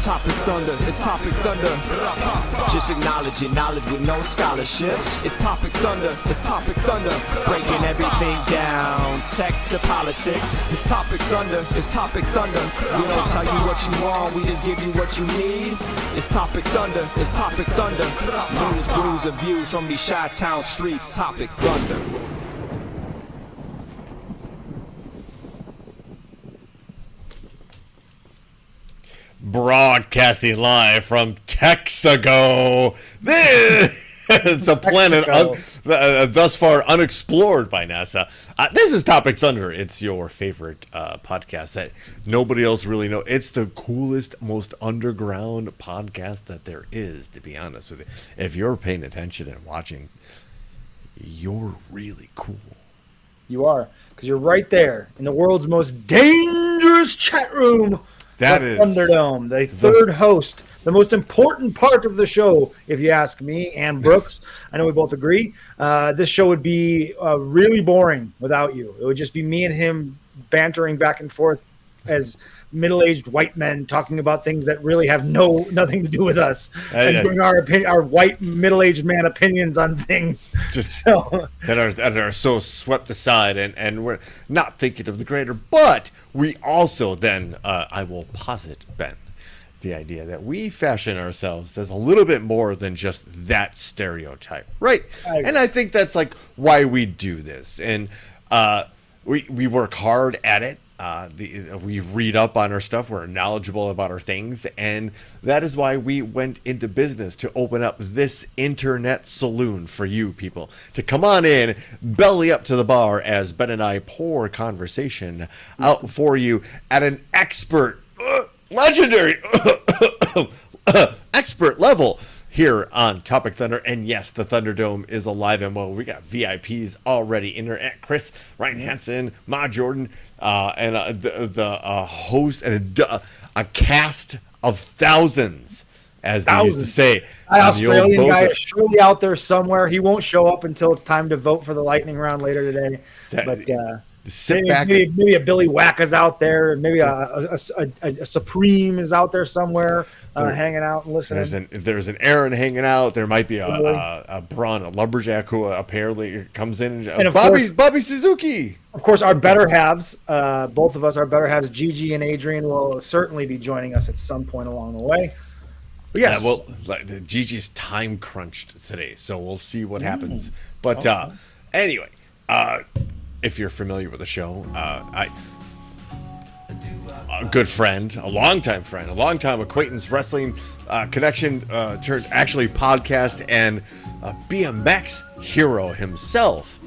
Topic Thunder, it's Topic Thunder. Just acknowledge it, knowledge with no scholarships. It's Topic Thunder, it's Topic Thunder. Breaking everything down, tech to politics. It's Topic Thunder, it's Topic Thunder. We don't tell you what you want, we just give you what you need. It's Topic Thunder, it's Topic Thunder. News, brews, and views from these Chi-Town streets. Topic Thunder. Broadcasting live from Texaco. It's a planet thus far unexplored by NASA. This is Topic Thunder. It's your favorite podcast that nobody else really knows. It's the coolest, most underground podcast that there is, to be honest with you. If you're paying attention and watching, you're really cool. You are, because you're right there in the world's most dangerous chat room. That is Thunderdome, the third host, the most important part of the show, if you ask me and Brooks. I know we both agree. This show would be really boring without you. It would just be me and him bantering back and forth as middle-aged white men talking about things that really have nothing to do with us, and bring our white middle-aged man opinions on things just that are so swept aside, and we're not thinking of the greater. But we also then I will posit, Ben, the idea that we fashion ourselves as a little bit more than just that stereotype, right? And I think that's like why we do this, and we work hard at it. We read up on our stuff. We're knowledgeable about our things. And that is why we went into business to open up this Internet Saloon for you people to come on in, belly up to the bar as Ben and I pour conversation out for you at an expert, legendary expert level here on Topic Thunder. And yes, the Thunderdome is alive and well. We got VIPs already in there at Chris, Ryan Hansen, Ma Jordan, and the host and a cast of thousands, as they used to say. That Australian guy is surely out there somewhere. He won't show up until it's time to vote for the lightning round later today. Maybe a Billy Wacka's out there. Maybe a Supreme is out there somewhere. Hanging out and listening. There's an Aaron hanging out. There might be a Braun, a lumberjack who apparently comes in. And Bobby Suzuki. Of course, our better halves, both of us, our better halves, Gigi and Adrian, will certainly be joining us at some point along the way. But yes. Gigi's time crunched today, so we'll see what happens. But anyway, if you're familiar with the show, a good friend, a longtime acquaintance, wrestling connection, turned actually podcast, and BMX hero himself.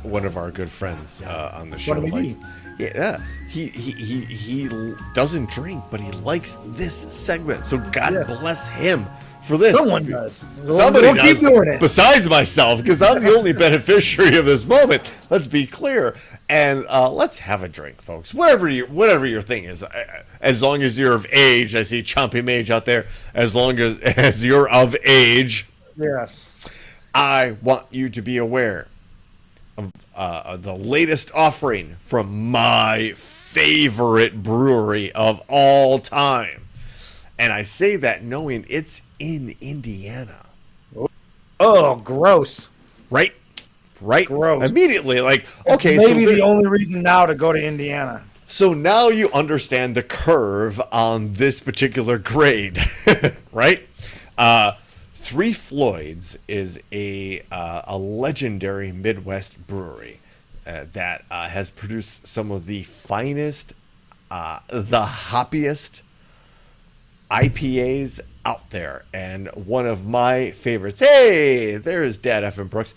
One of our good friends on the show. He doesn't drink, but he likes this segment. So God bless him for this. Someone does. Somebody does. Keep doing it. Besides myself, because I'm the only beneficiary of this moment. Let's be clear, and let's have a drink, folks. Whatever your thing is, as long as you're of age. I see Chompy Mage out there. As long as you're of age, yes. I want you to be aware of the latest offering from my favorite brewery of all time. And I say that knowing it's in Indiana. Oh, gross. Right? Gross. Immediately, okay. Maybe the only reason now to go to Indiana. So now you understand the curve on this particular grade, right? Three Floyds is a legendary Midwest brewery that has produced some of the finest, the hoppiest IPAs out there. And one of my favorites, hey, there's Dad F. Brooks.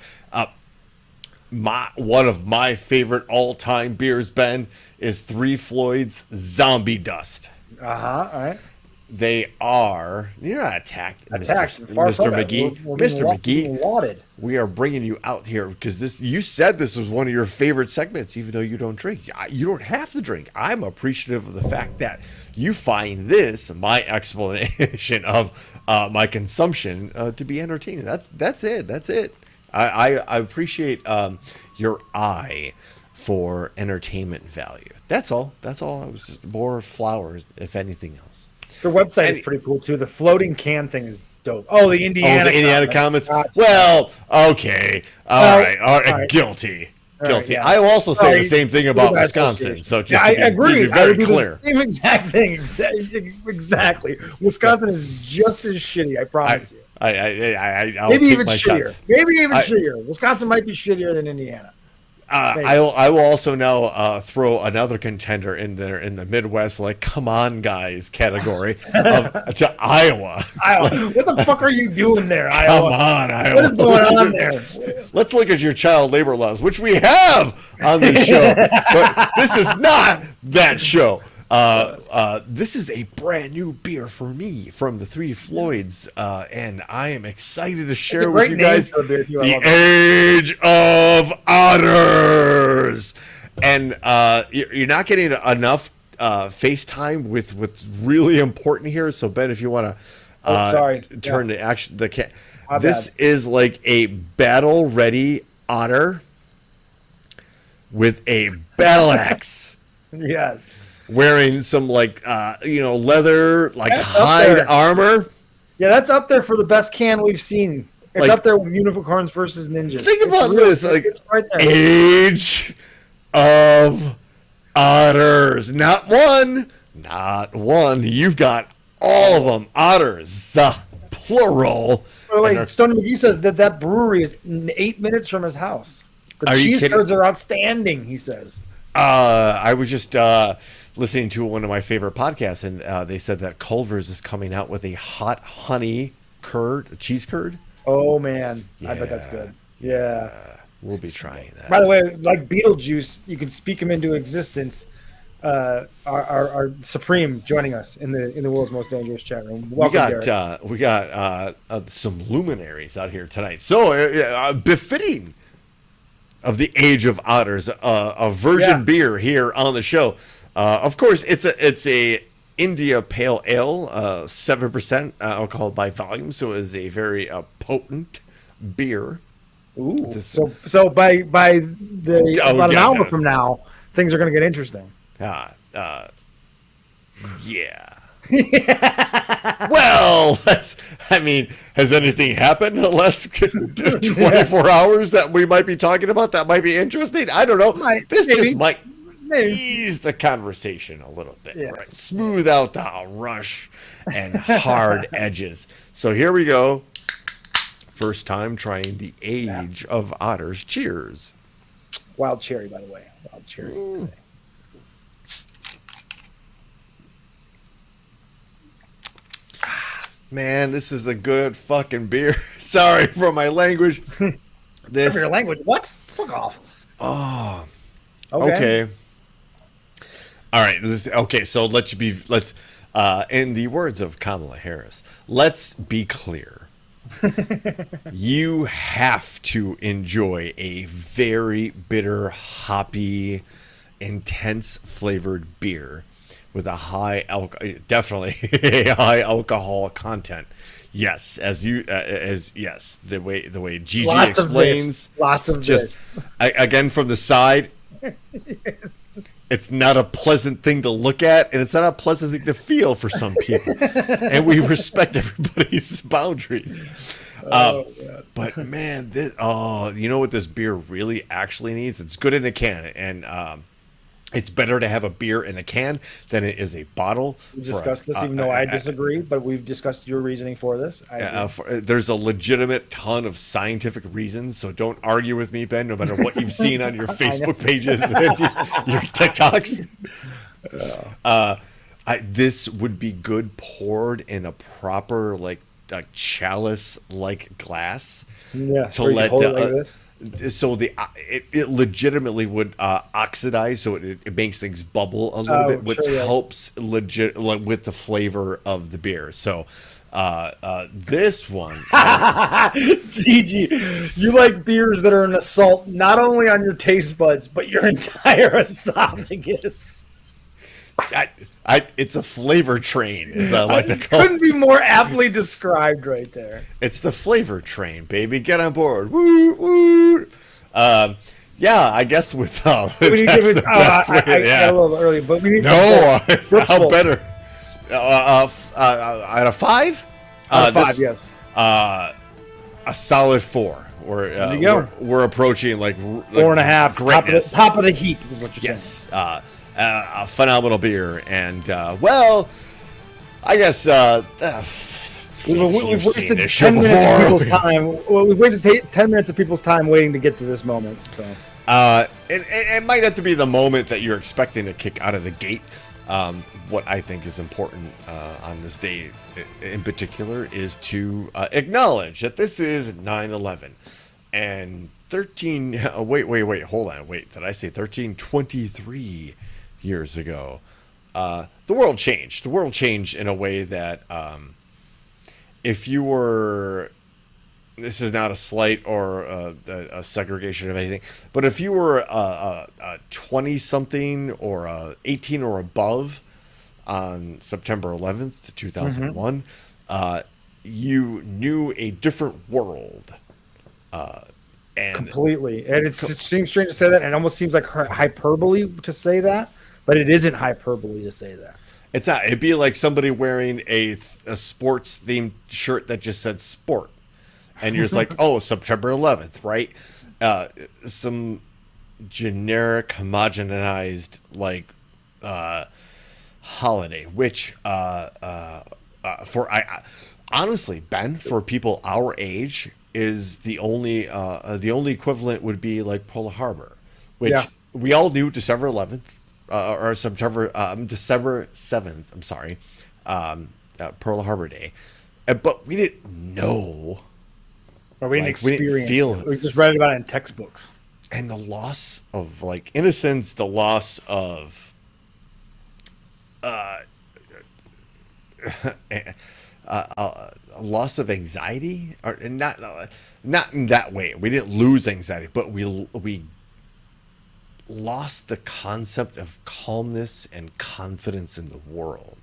One of my favorite all-time beers, Ben, is Three Floyds Zombie Dust. All right. They are. You're not attacked, Mr. McGee. Mr. McGee, we are bringing you out here because you said this was one of your favorite segments, even though you don't drink. You don't have to drink. I'm appreciative of the fact that you find this, my explanation of my consumption, to be entertaining. That's it. I appreciate your eye for entertainment value. That's all. That's all. It was just more flowers, if anything else. Their website is pretty cool too. The floating can thing is dope. Oh, the Indiana. Oh, the Indiana comments. Gotcha. Well, okay, all right. Guilty. Guilty. yeah. I will also say the same thing about That's Wisconsin. So just I to agree. be very I would do clear. the same exact thing. Exactly. Wisconsin is just as shitty. I promise you. I'll Maybe take even my shittier. shots. Maybe even shittier. Wisconsin might be shittier than Indiana. I will also now throw another contender in there in the Midwest, like "Come on, guys" category to Iowa. Iowa. What the fuck are you doing there, Come Iowa? on, Iowa. What is going on there? Let's look at your child labor laws, which we have on this show, but this is not that show. This is a brand new beer for me from the Three Floyds, and I am excited to share with you guys the Age of Otters. And you're not getting enough FaceTime with what's really important here. So Ben, if you want to turn the action, this is like a battle ready otter with a battle axe. Yes. Wearing some leather, hide armor. Yeah, that's up there for the best can we've seen. It's Like- up there with Unicorns versus Ninjas. Think about this, like it's right there. Age of Otters. Not one. You've got all of them. Otters, plural. Or like And Stony McGee says that brewery is 8 minutes from his house. The Are you cheese kidding? curds are outstanding, he says. I was just listening to one of my favorite podcasts, and they said that Culver's is coming out with a hot honey cheese curd. Oh man, I bet that's good. Yeah. We'll be trying that. By the way, like Beetlejuice, you can speak him into existence. Our Supreme joining us in the world's most dangerous chat room. Welcome, we got some luminaries out here tonight. So befitting of the Age of Otters, a virgin beer here on the show. Of course, it's a India Pale Ale, 7% alcohol by volume, so it is a very potent beer. Ooh, so by about an hour from now, things are going to get interesting. Yeah. Well, has anything happened in the last 24 hours that we might be talking about that might be interesting? I don't know. Just might ease the conversation a little bit, right? Smooth out the rush and hard edges. So here we go. First time trying the Age of Otters. Cheers. Wild cherry, by the way. Wild cherry. Man, this is a good fucking beer. Sorry for my language. For your language? What? Fuck off. Oh. Okay. All right. So let's in the words of Kamala Harris, let's be clear. You have to enjoy a very bitter, hoppy, intense flavored beer with a definitely a high alcohol content. Yes, the way Gigi explains. Lots of just this. Again from the side. Yes. It's not a pleasant thing to look at, and it's not a pleasant thing to feel for some people. And we respect everybody's boundaries. But man, you know what this beer really actually needs? It's good in a can, and it's better to have a beer in a can than it is a bottle. We discussed this, even though I disagree, but we've discussed your reasoning for this. There's a legitimate ton of scientific reasons, so don't argue with me, Ben, no matter what you've seen on your Facebook pages and your TikToks. This would be good poured in a proper, chalice-like glass. Yeah, to let so it legitimately would oxidize, so it makes things bubble a little bit, which helps with the flavor of the beer. So this one, Gigi, you like beers that are an assault not only on your taste buds but your entire esophagus. It's a flavor train, as I like to call it. Couldn't be more aptly described right there. It's the flavor train, baby. Get on board. Woo, woo. Yeah, I guess with We need to that's give the it. best way, I got a little bit early, but we need No, how some better? Out of 5? Out of 5, yes. A solid 4. There you go. We're approaching like 4.5. greatness. Top of the heap is what you're Yes, saying. a phenomenal beer, and well, I guess We've you've seen wasted this show 10 minutes of before. people's time. Well, we've wasted 10 minutes of people's time waiting to get to this moment. So. It might have to be the moment that you're expecting to kick out of the gate. What I think is important on this day in particular is to acknowledge that this is 9/11 and 13. Wait, hold on. Wait, did I say 13? 23 years ago. The world changed. The world changed in a way that if you were. This is not a slight or a segregation of anything, but if you were a 20-something or a 18 or above on September 11th, 2001, you knew a different world. And Completely. And it seems strange to say that, and it almost seems like hyperbole to say that, but it isn't hyperbole to say that. it's not. It'd be like somebody wearing a sports-themed shirt that just said sport. And you're just like, oh, September 11th, right? Some generic, homogenized, like, holiday, which, honestly, Ben, for people our age, is the only equivalent would be like Pearl Harbor, which we all knew December 11th, or December 7th, I'm sorry, Pearl Harbor Day. But we didn't know. Or we didn't experience feel it. We just read about it in textbooks. And the loss of like innocence, the loss of a loss of anxiety, or not in that way. We didn't lose anxiety, but we lost the concept of calmness and confidence in the world.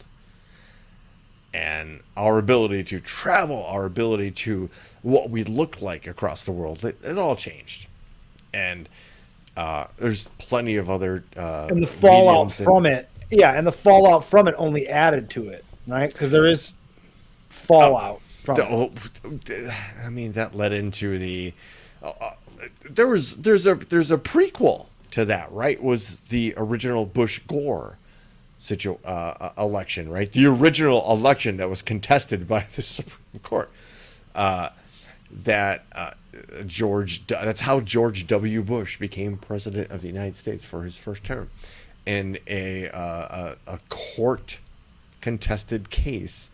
And our ability to travel, our ability to what we look like across the world, it all changed. And there's plenty of other and the fallout from it, and the fallout from it only added to it, right? Because there is fallout from it. I mean, that led into the there's a prequel to that, right? Was the original Bush-Gore election, right? The original election that was contested by the Supreme Court. That's how George W. Bush became president of the United States for his first term, in a court contested case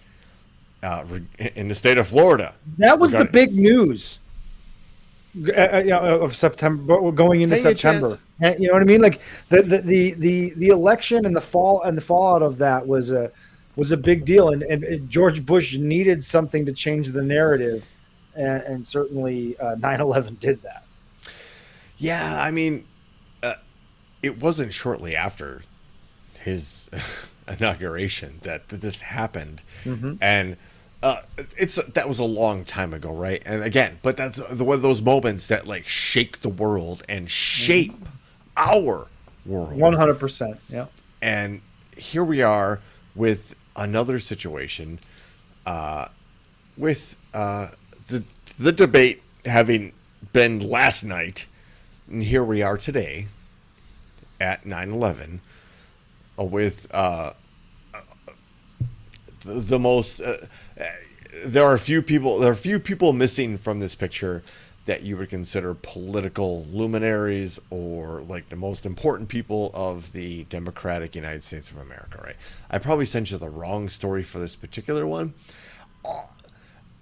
in the state of Florida. That was the big news of September, going into September. You know what I mean? Like the election and the fallout of that was a big deal, and George Bush needed something to change the narrative, and certainly 9/11 did that. Yeah, I mean, it wasn't shortly after his inauguration that this happened, and that was a long time ago, right? And again, but that's one of those moments that like shake the world and shape our world. 100%. Yeah. And here we are with another situation, with the debate having been last night, and here we are today at 9/11 with the most. There are a few people missing from this picture that you would consider political luminaries or like the most important people of the Democratic United States of America, right? I probably sent you the wrong story for this particular one.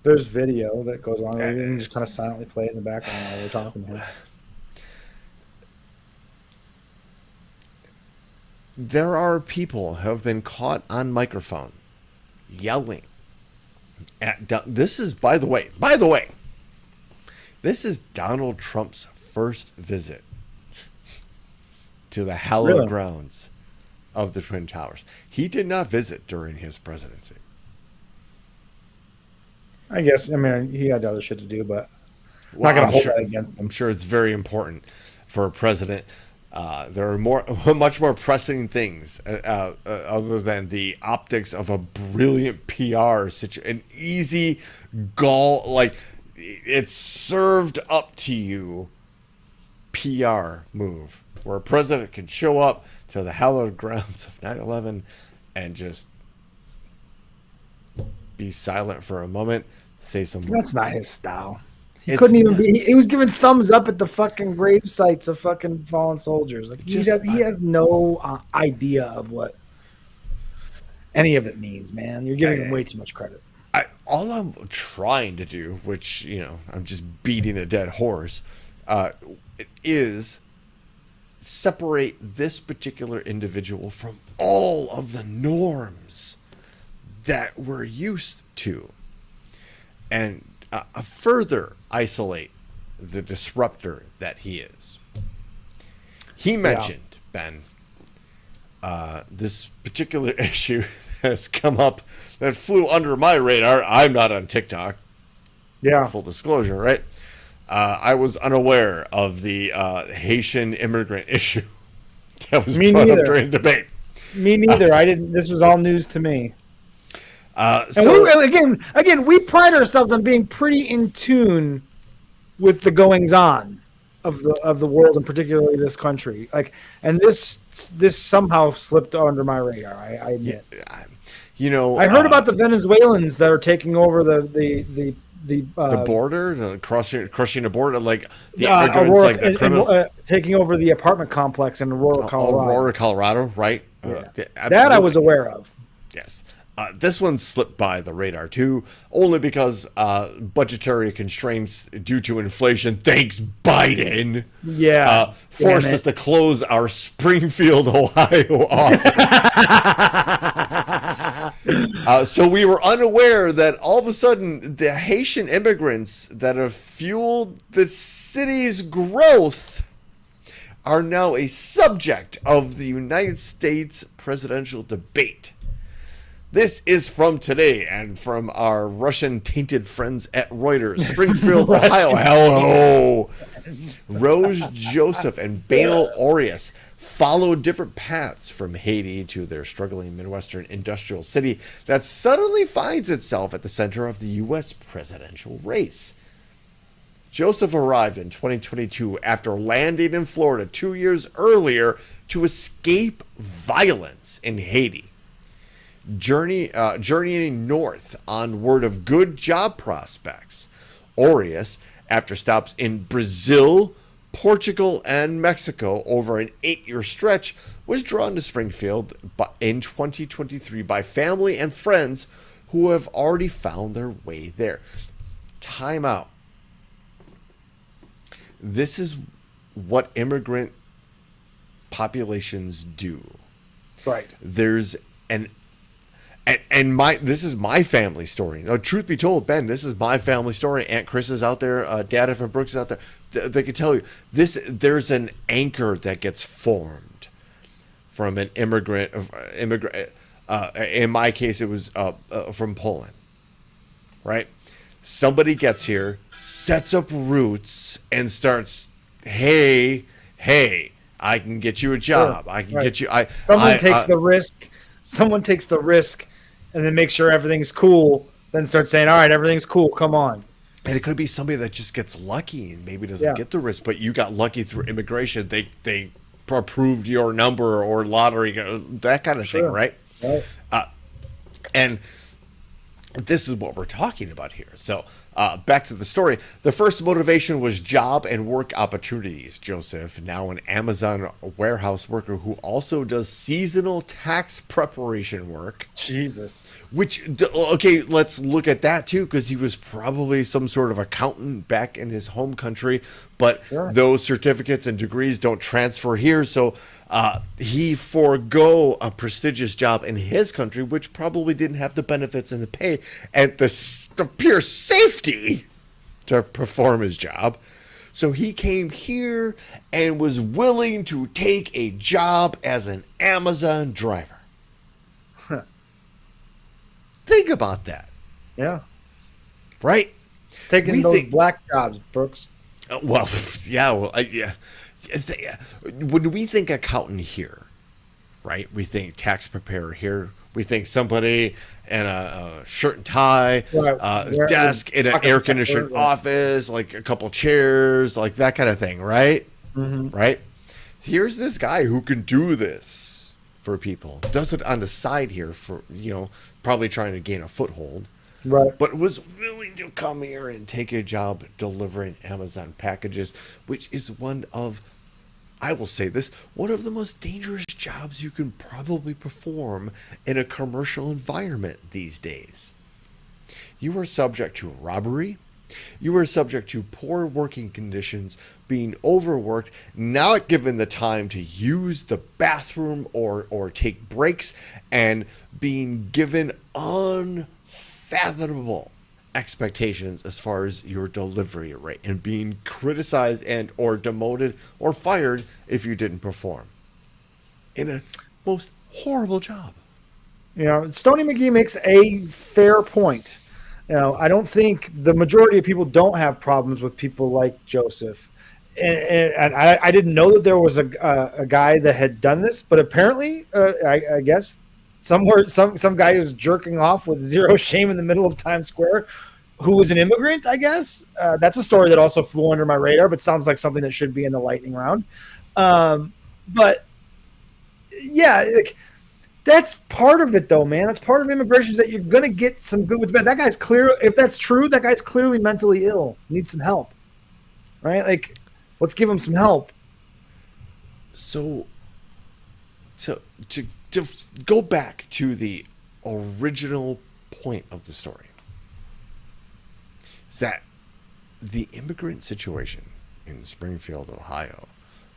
There's video that goes on. You can just kind of silently play it in the background while we're talking here. There are people who have been caught on microphone yelling at this is by the way, this is Donald Trump's first visit to the hallowed grounds of the Twin Towers. He did not visit during his presidency. I guess, I mean, he had other shit to do, but I'm not going to hold that against him. I'm sure it's very important. for a president. There are much more pressing things other than the optics of a brilliant PR an easy gall, like it's served up to you PR move where a president can show up to the hallowed grounds of 9/11 and just be silent for a moment, say some words. That's not his style. He couldn't even be. He was giving thumbs up at the fucking grave sites of fucking fallen soldiers. Like he has no idea of what any of it means, man. You're giving him way too much credit. All I'm trying to do, which I'm just beating a dead horse, is separate this particular individual from all of the norms that we're used to, and further isolate the disruptor that he is. He mentioned, Ben, this particular issue has come up that flew under my radar. I'm not on TikTok. Yeah. Full disclosure, right? I was unaware of the Haitian immigrant issue that was brought up during debate. Me neither. I didn't. This was all news to me. So again, we pride ourselves on being pretty in tune with the goings on of the world, and particularly this country. And this somehow slipped under my radar. I admit. I heard about the Venezuelans that are taking over the border, crushing the border, like the immigrants, like the criminals, taking over the apartment complex in Aurora, Colorado, right? That I was aware of. Yes. This one slipped by the radar too, only because budgetary constraints due to inflation, thanks Biden, forced us to close our Springfield, Ohio office. So we were unaware that all of a sudden the Haitian immigrants that have fueled the city's growth are now a subject of the United States presidential debate. This is from today and from our Russian-tainted friends at Reuters. Springfield, Ohio. Hello. Rose Joseph and Banal Aureus followed different paths from Haiti to their struggling Midwestern industrial city that suddenly finds itself at the center of the U.S. presidential race. Joseph arrived in 2022 after landing in Florida 2 years earlier to escape violence in Haiti. Journeying north on word of good job prospects. Aureus, after stops in Brazil, Portugal, and Mexico over an 8-year stretch, was drawn to Springfield in 2023 by family and friends who have already found their way there. Time out. This is what immigrant populations do. Right. There's this is my family story. Now, truth be told, Ben, this is my family story. Aunt Chris is out there. Dad from Brooks is out there. They can tell you this. There's an anchor that gets formed from an immigrant. In my case, it was from Poland. Right? Somebody gets here, sets up roots, and starts. Hey, I can get you a job. Sure. I can get you. Someone takes the risk. Someone takes the risk and then makes sure everything's cool, then starts saying, all right, everything's cool, come on. And it could be somebody that just gets lucky and maybe doesn't get the risk, but you got lucky through immigration. They approved your number or lottery, that kind of thing, right? And this is what we're talking about here. So back to the story. The first motivation was job and work opportunities. Joseph, now an Amazon warehouse worker who also does seasonal tax preparation work. Jesus. Which, okay, let's look at that too, because he was probably some sort of accountant back in his home country, but those certificates and degrees don't transfer here. So he forego a prestigious job in his country, which probably didn't have the benefits and the pay and the pure safety to perform his job. So he came here and was willing to take a job as an Amazon driver. Think about that. Yeah. Right? Taking those black jobs, Brooks. Well, yeah. when we think accountant here, right? We think tax preparer here. We think somebody in a shirt and tie, desk in an air-conditioned office, like a couple chairs, like that kind of thing, right? Right? Here's this guy who can do this for people. Does it on the side here for, probably trying to gain a foothold. Right. But was willing to come here and take a job delivering Amazon packages, which is one of, I will say this, one of the most dangerous jobs you can probably perform in a commercial environment these days. You are subject to robbery. You are subject to poor working conditions, being overworked, not given the time to use the bathroom or take breaks, and being given unfathomable expectations as far as your delivery rate, and being criticized and or demoted or fired if you didn't perform in a most horrible job. Stoney McGee makes a fair point. I don't think the majority of people don't have problems with people like Joseph. And I didn't know that there was a guy that had done this, but apparently, I guess somewhere, some guy who's jerking off with zero shame in the middle of Times Square, who was an immigrant, I guess. That's a story that also flew under my radar, but sounds like something that should be in the lightning round. But yeah, that's part of it, though, man. That's part of immigration, is that you're going to get some good with bad. That guy's clear. If that's true, that guy's clearly mentally ill. Needs some help, right? Like, let's give him some help. So to go back to the original point of the story, is that the immigrant situation in Springfield, Ohio,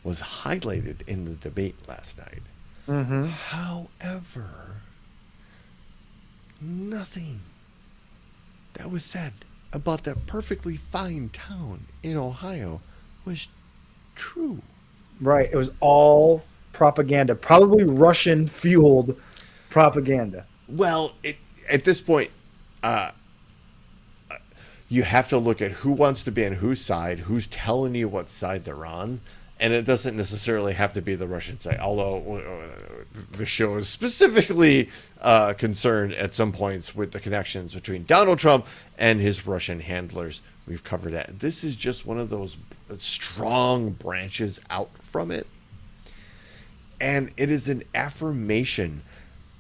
was highlighted in the debate last night. Mm-hmm. However, nothing that was said about that perfectly fine town in Ohio was true. Right. It was all propaganda, probably Russian-fueled propaganda. Well, at this point, you have to look at who wants to be on whose side, who's telling you what side they're on. And it doesn't necessarily have to be the Russian side, although the show is specifically concerned at some points with the connections between Donald Trump and his Russian handlers. We've covered that. This is just one of those strong branches out from it. And it is an affirmation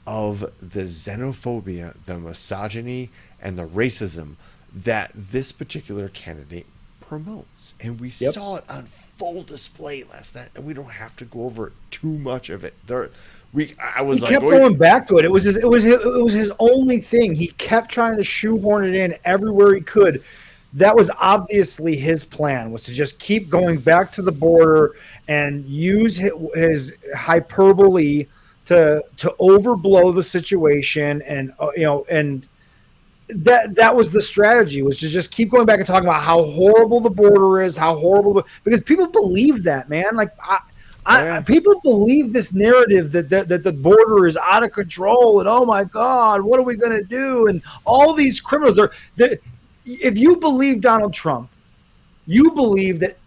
of the xenophobia, the misogyny, and the racism that this particular candidate promotes. And we saw it on full display last night, and we don't have to go over too much of it. He kept going back to it. It was his only thing. He kept trying to shoehorn it in everywhere he could. That was obviously his plan, was to just keep going back to the border and use his hyperbole to overblow the situation, and that was the strategy, was to just keep going back and talking about how horrible the border is, because people believe that, man. Like, people believe this narrative that the border is out of control, and oh my God, what are we going to do? And all these criminals, if you believe Donald Trump, you believe that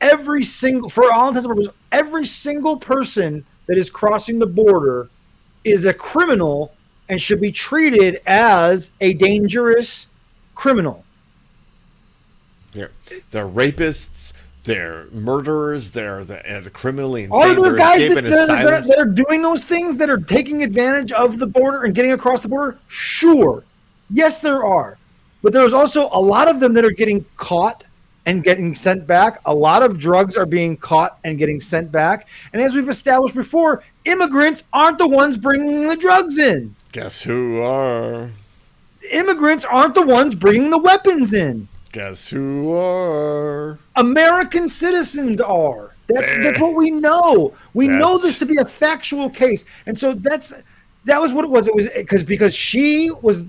for all intents and purposes, every single person that is crossing the border is a criminal and should be treated as a dangerous criminal. They're rapists, they're murderers, they're the criminally insane. Are there guys that are doing those things, that are taking advantage of the border and getting across the border? Sure. Yes, there are. But there's also a lot of them that are getting caught and getting sent back. A lot of drugs are being caught and getting sent back. And as we've established before, immigrants aren't the ones bringing the drugs in. Guess who are? Immigrants aren't the ones bringing the weapons in. Guess who are? American citizens are. That's what we know. We know this to be a factual case. And so that was what it was. It was because she was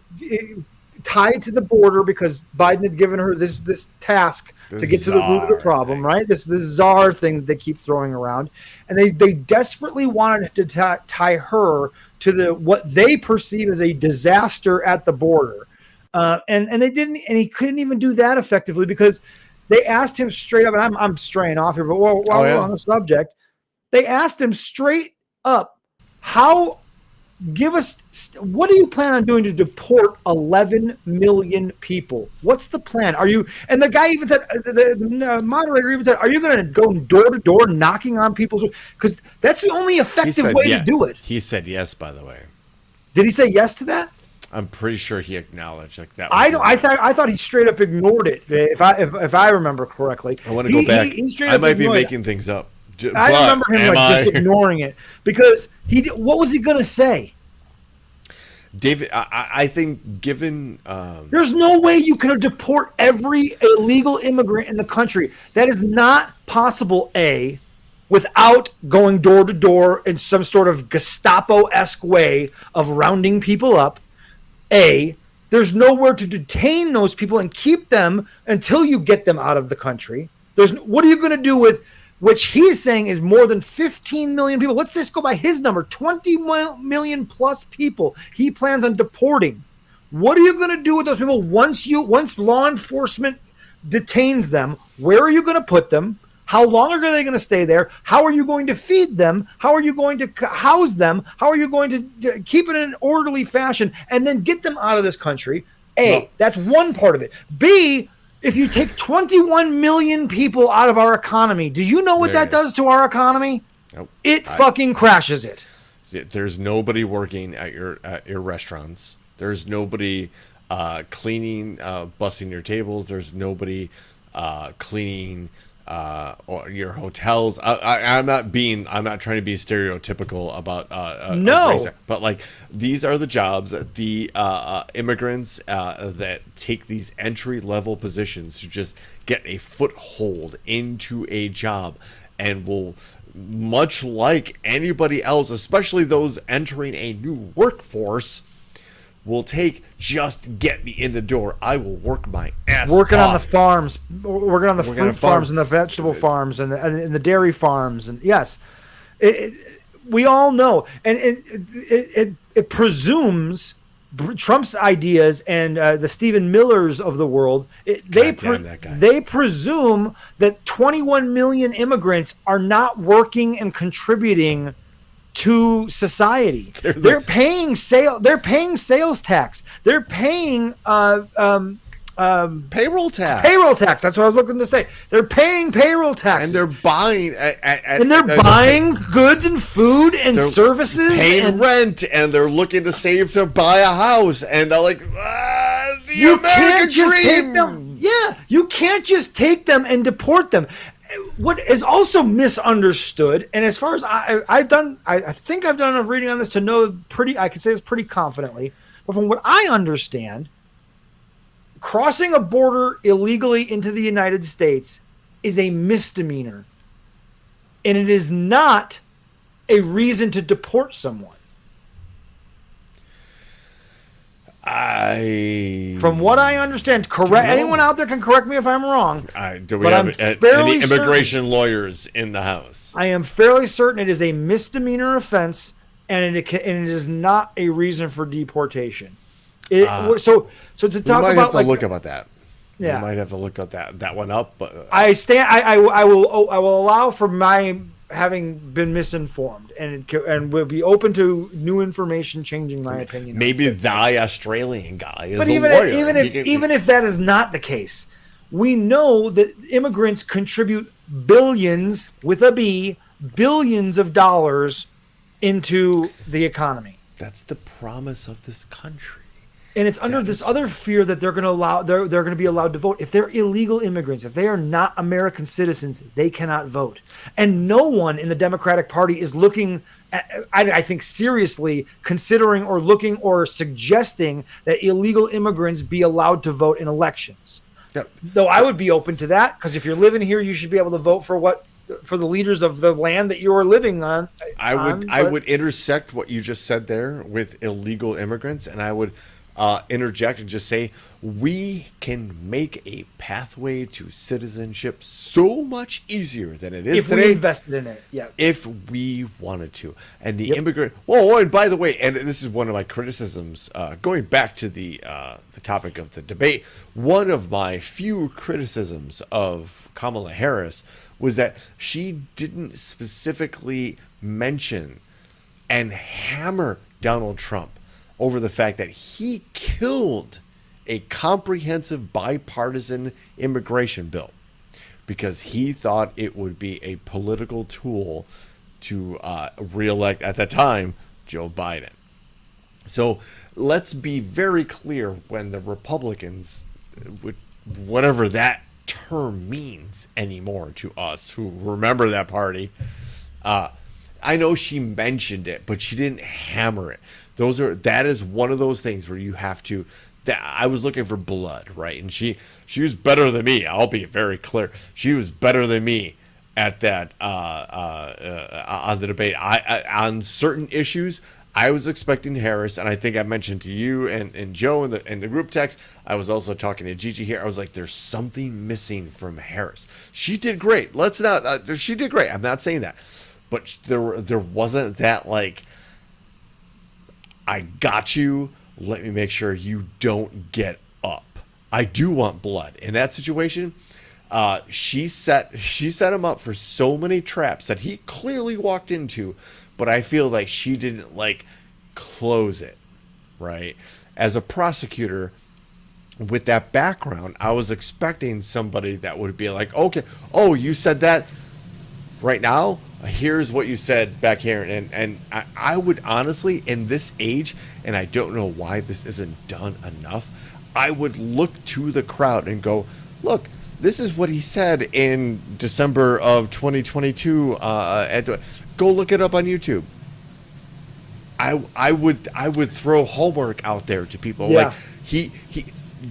tied to the border because Biden had given her this task to get to the root of the problem, right? This czar thing that they keep throwing around. And they desperately wanted to tie her to what they perceive as a disaster at the border. And they didn't, and he couldn't even do that effectively, because they asked him straight up, and I'm straying off here, but while we're on the subject, They asked him straight up, what do you plan on doing to deport 11 million people? What's the plan? And the guy even said, the moderator even said, are you going to go door to door knocking on people's, because that's the only effective way to do it. He said yes, by the way. Did he say yes to that? I'm pretty sure he acknowledged like that. I thought he straight up ignored it. If I remember correctly, I want to go back. I might be making things up. I remember him just ignoring it because what was he going to say? David, I think given there's no way you can deport every illegal immigrant in the country. That is not possible. Without going door to door in some sort of Gestapo-esque way of rounding people up. There's nowhere to detain those people and keep them until you get them out of the country. What are you going to do with, which he's saying is more than 15 million people? Let's just go by his number, 20 million plus people he plans on deporting. What are you going to do with those people once law enforcement detains them? Where are you going to put them? How long are they going to stay there? How are you going to feed them? How are you going to house them? How are you going to keep it in an orderly fashion and then get them out of this country? That's one part of it. B, if you take 21 million people out of our economy, do you know what that does to our economy? Nope. It fucking crashes it. There's nobody working at your restaurants. There's nobody cleaning, bussing your tables. There's nobody cleaning or your hotels. I'm not trying to be stereotypical about no, but like these are the jobs that the immigrants that take these entry level positions to just get a foothold into a job, and will, much like anybody else, especially those entering a new workforce, will take, just get me in the door. I will work my ass working off. on the farms, working on the fruit farms and the vegetable farms and the dairy farms. And yes, we all know. And it presumes Trump's ideas and the Stephen Millers of the world, they presume that 21 million immigrants are not working and contributing to society. They're paying sales tax. They're paying payroll tax. Payroll tax. That's what I was looking to say. They're paying payroll taxes. And they're buying buying goods and food and services, paying rent, and they're looking to save to buy a house, and they're like, you can't just take them. Yeah, you can't just take them and deport them. What is also misunderstood, and as far as I think I've done enough reading on this to know I can say this pretty confidently, but from what I understand, crossing a border illegally into the United States is a misdemeanor, and it is not a reason to deport someone. From what I understand, correct. Anyone out there can correct me if I'm wrong. Do we have any immigration lawyers in the house? I am fairly certain it is a misdemeanor offense, and it is not a reason for deportation. So to talk we might about have to look about that. Yeah, we might have to look at that one up. But I will allow for my having been misinformed, and will be open to new information changing my opinion. Maybe the Australian guy is a lawyer. Even if that is not the case, we know that immigrants contribute billions with a B, billions of dollars into the economy. That's the promise of this country. And it's under this other fear that they're going to be allowed to vote. If they're illegal immigrants, if they are not American citizens, they cannot vote. And no one in the Democratic Party is looking at, I think, seriously considering or looking or suggesting that illegal immigrants be allowed to vote in elections. Yep. Though I would be open to that, because if you're living here, you should be able to vote for the leaders of the land that you are living on. I would intersect what you just said there with illegal immigrants, and I would interject and just say we can make a pathway to citizenship so much easier than it is if today. we invested in it, yeah. If we wanted to. And the immigrant. Oh, and by the way, and this is one of my criticisms, going back to the topic of the debate, one of my few criticisms of Kamala Harris was that she didn't specifically mention and hammer Donald Trump over the fact that he killed a comprehensive bipartisan immigration bill because he thought it would be a political tool to reelect, at that time, Joe Biden. So let's be very clear when the Republicans, whatever that term means anymore to us who remember that party, I know she mentioned it, but she didn't hammer it. That is one of those things where you have to. I was looking for blood, right? And she was better than me. I'll be very clear. She was better than me at that on the debate. On certain issues, I was expecting Harris, and I think I mentioned to you and Joe in the group text. I was also talking to Gigi here. I was like, "There's something missing from Harris. She did great. Let's not. She did great. I'm not saying that, but there wasn't that like." I got you. Let me make sure you don't get up. I do want blood. In that situation, she set him up for so many traps that he clearly walked into, but I feel like she didn't like close it, right? As a prosecutor with that background, I was expecting somebody that would be like, okay, oh, you said that right now? Here's what you said back here. And I would honestly, in this age, and I don't know why this isn't done enough, I would look to the crowd and go, look, this is what he said in December of 2022. Go look it up on YouTube. I would throw homework out there to people. Yeah. Like he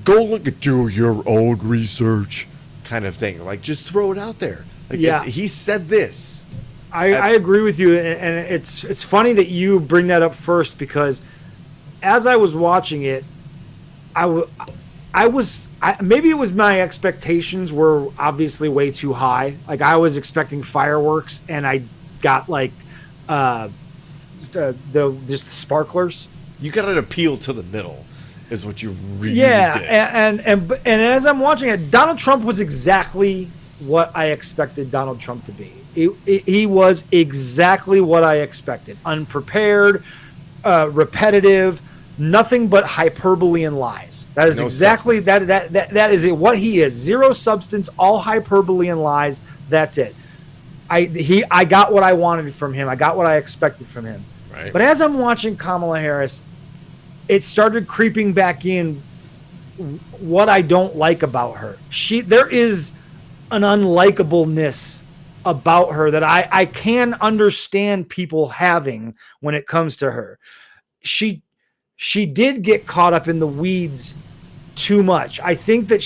go do your own research kind of thing. Like just throw it out there. Like Yeah. he said this. I agree with you, and it's funny that you bring that up first because as I was watching it, maybe it was my expectations were obviously way too high. Like I was expecting fireworks, and I got like just the sparklers. You got an appeal to the middle, is what you really did. and as I'm watching it, Donald Trump was exactly what I expected Donald Trump to be. He was exactly what I expected. Unprepared, repetitive, nothing but hyperbole and lies. That is exactly that is what he is. Zero substance, all hyperbole and lies. That's it. I got what I wanted from him. I got what I expected from him. Right. But as I'm watching Kamala Harris, it started creeping back in what I don't like about her. There is an unlikableness about her that I can understand people having when it comes to her. She did get caught up in the weeds too much. I think that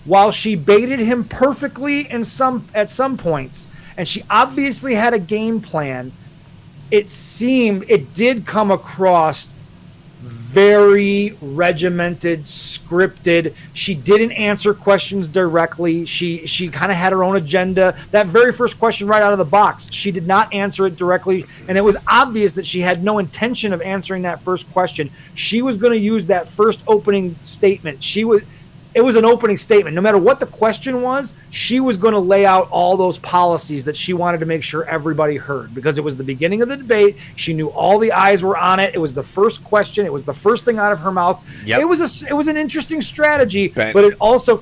while she baited him perfectly at some points, and she obviously had a game plan, it did come across very regimented, scripted. She didn't answer questions directly. She kind of had her own agenda. That very first question right out of the box, she did not answer it directly, and it was obvious that she had no intention of answering that first question. She was going to use that first opening statement. It was an opening statement. No matter what the question was, she was going to lay out all those policies that she wanted to make sure everybody heard, because it was the beginning of the debate. She knew all the eyes were on it. It was the first question. It was the first thing out of her mouth. Yep. It was an interesting strategy, but it also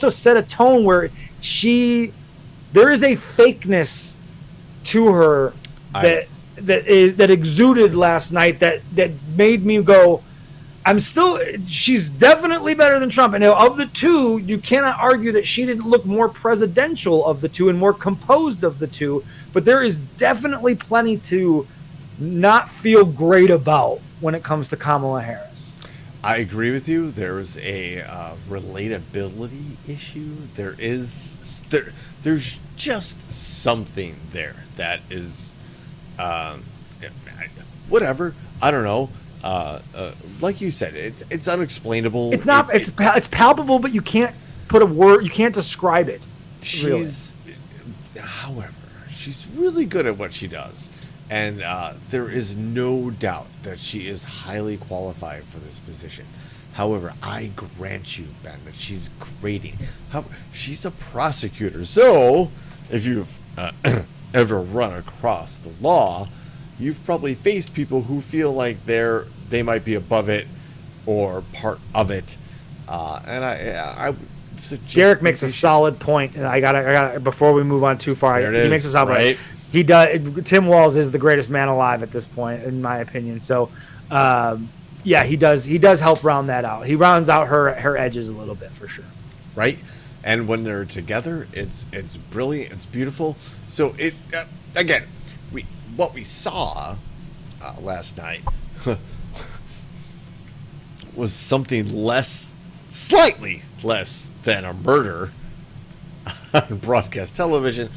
set a tone where there is a fakeness to her that exuded last night that made me go, she's definitely better than Trump. And of the two, you cannot argue that she didn't look more presidential of the two and more composed of the two. But there is definitely plenty to not feel great about when it comes to Kamala Harris. I agree with you. There's a relatability issue. There's just something there that is, whatever. I don't know. like you said, it's unexplainable. It's not. It's palpable, but you can't put a word. You can't describe it. However, she's really good at what she does, and there is no doubt that she is highly qualified for this position. However, I grant you, Ben, that she's grading. However, she's a prosecutor, so if you've ever run across the law, you've probably faced people who feel like they might be above it or part of it, and I suggest Jarek makes a solid point, and I got before we move on too far. He makes a solid point. He does. Tim Walz is the greatest man alive at this point, in my opinion. So, yeah, he does help round that out. He rounds out her edges a little bit for sure. Right, and when they're together, it's brilliant. It's beautiful. So it again, what we saw last night was something slightly less than a murder on broadcast television.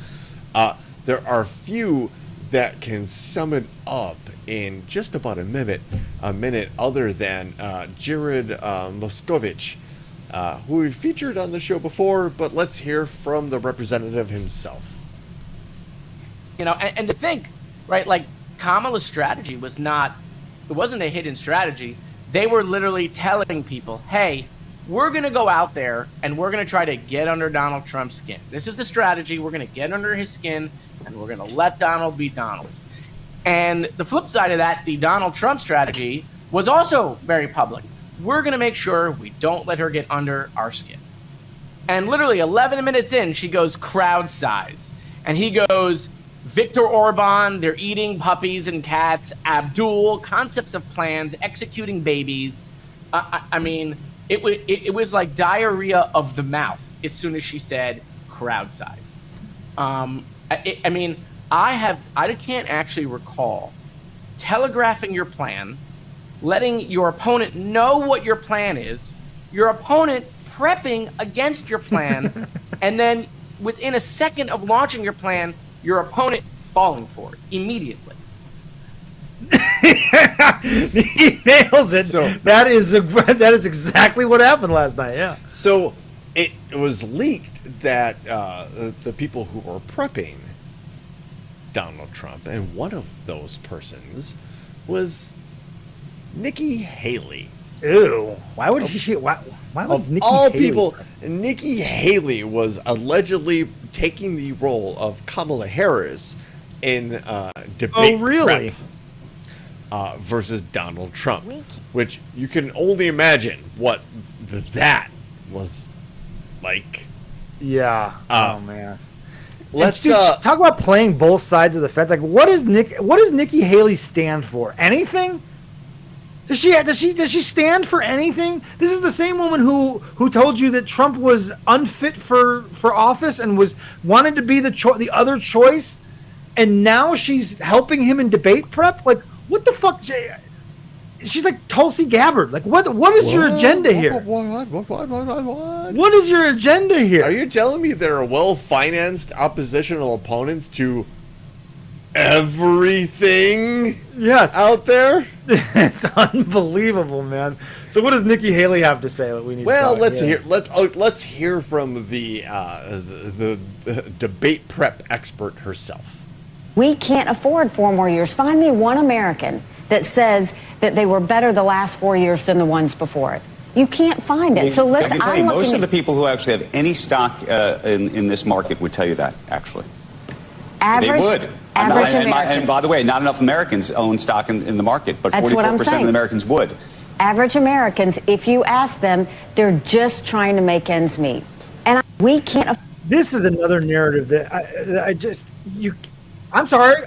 There are few that can sum it up in just about a minute other than Jared Moskovich, who we featured on the show before, but let's hear from the representative himself. And to think, right, like Kamala's strategy wasn't a hidden strategy. They were literally telling people, hey, we're going to go out there and we're going to try to get under Donald Trump's skin. This is the strategy. We're going to get under his skin and we're going to let Donald be Donald. And the flip side of that, the Donald Trump strategy was also very public. We're going to make sure we don't let her get under our skin. And literally 11 minutes in, she goes crowd size. And he goes, Viktor Orban, they're eating puppies and cats, Abdul, concepts of plans, executing babies. I mean, it was like diarrhea of the mouth as soon as she said crowd size. I can't actually recall telegraphing your plan, letting your opponent know what your plan is, your opponent prepping against your plan, and then within a second of launching your plan, your opponent falling for it immediately. He nails it. So that is exactly what happened last night. Yeah. So it was leaked that the people who were prepping Donald Trump, and one of those persons was Nikki Haley. Ew! Why would she? Why would Nikki all Haley people? Nikki Haley was allegedly taking the role of Kamala Harris in debate. Oh, really? Prep, versus Donald Trump, which you can only imagine what that was like. Yeah. Oh man. Let's talk about playing both sides of the fence. Like, what does Nikki Haley stand for? Anything? Does she stand for anything? This is the same woman who told you that Trump was unfit for office and wanted to be the other choice, and now she's helping him in debate prep. Like, what the fuck? She's like Tulsi Gabbard. Like, what is your agenda here? What is your agenda here? Are you telling me there are well-financed oppositional opponents to everything? Yes, out there. It's unbelievable, man. So, what does Nikki Haley have to say that we need? Well, to let's hear from the debate prep expert herself. We can't afford 4 more years. Find me one American that says that they were better the last 4 years than the ones before it. You can't find it. So let's. I can tell you, most of the people who actually have any stock in this market would tell you that. Actually, they would. And by the way, not enough Americans own stock in the market, but 44% of the Americans would. Average Americans, if you ask them, they're just trying to make ends meet, and we can't. This is another narrative that I'm sorry.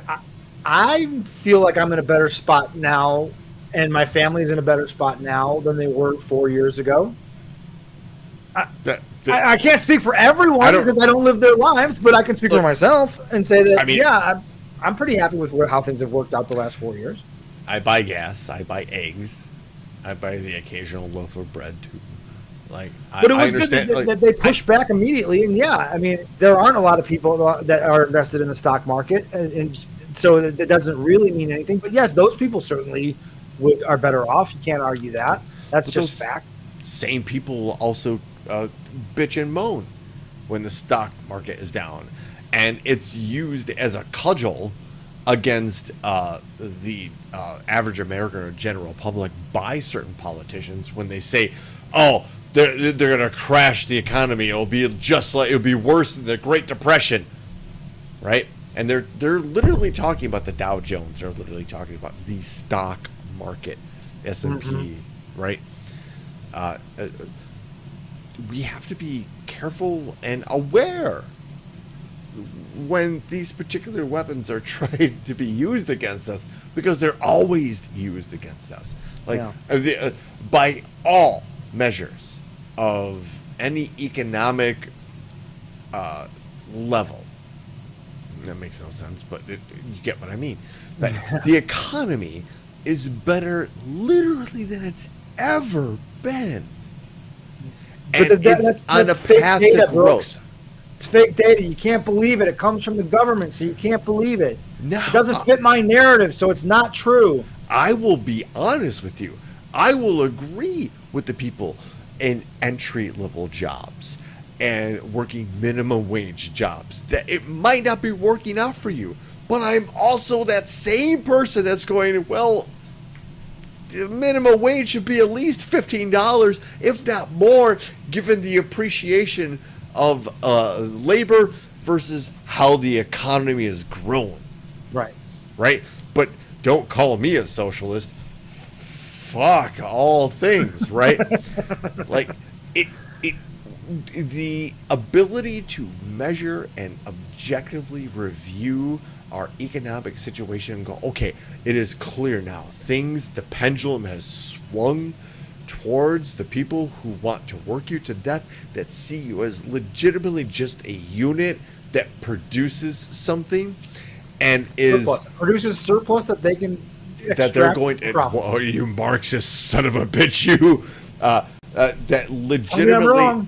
I feel like I'm in a better spot now, and my family's in a better spot now than they were 4 years ago. I can't speak for everyone because I don't live their lives, but I can speak for myself and say that, I'm pretty happy with how things have worked out the last 4 years. I buy gas. I buy eggs. I buy the occasional loaf of bread, too. But it was good that they pushed back immediately. And, there aren't a lot of people that are invested in the stock market, and so that doesn't really mean anything. But, yes, those people certainly are better off. You can't argue that. That's But just those fact. Same people will also bitch and moan when the stock market is down, and it's used as a cudgel against the average American or general public by certain politicians when they say, "Oh, they're going to crash the economy. It'll be worse than the Great Depression," right? And they're literally talking about the Dow Jones. They're literally talking about the stock market, S&P, right? We have to be careful and aware when these particular weapons are trying to be used against us, because they're always used against us. By all measures of any economic level. That makes no sense, but you get what I mean. That the economy is better literally than it's ever been. And it's on a path to growth. It's fake data. You can't believe it. It comes from the government, so you can't believe it. No, it doesn't fit my narrative, so it's not true. I will be honest with you. I will agree with the people in entry-level jobs and working minimum wage jobs that it might not be working out for you. But I'm also that same person that's going, well, the minimum wage should be at least $15, if not more, given the appreciation of labor versus how the economy is growing. Right? But don't call me a socialist. Fuck all things, right? Like, the ability to measure and objectively review our economic situation and go, okay, it is clear now. The pendulum has swung towards the people who want to work you to death, that see you as legitimately just a unit that produces something and produces surplus that they can that they're going to, oh, you Marxist son of a bitch, you that legitimately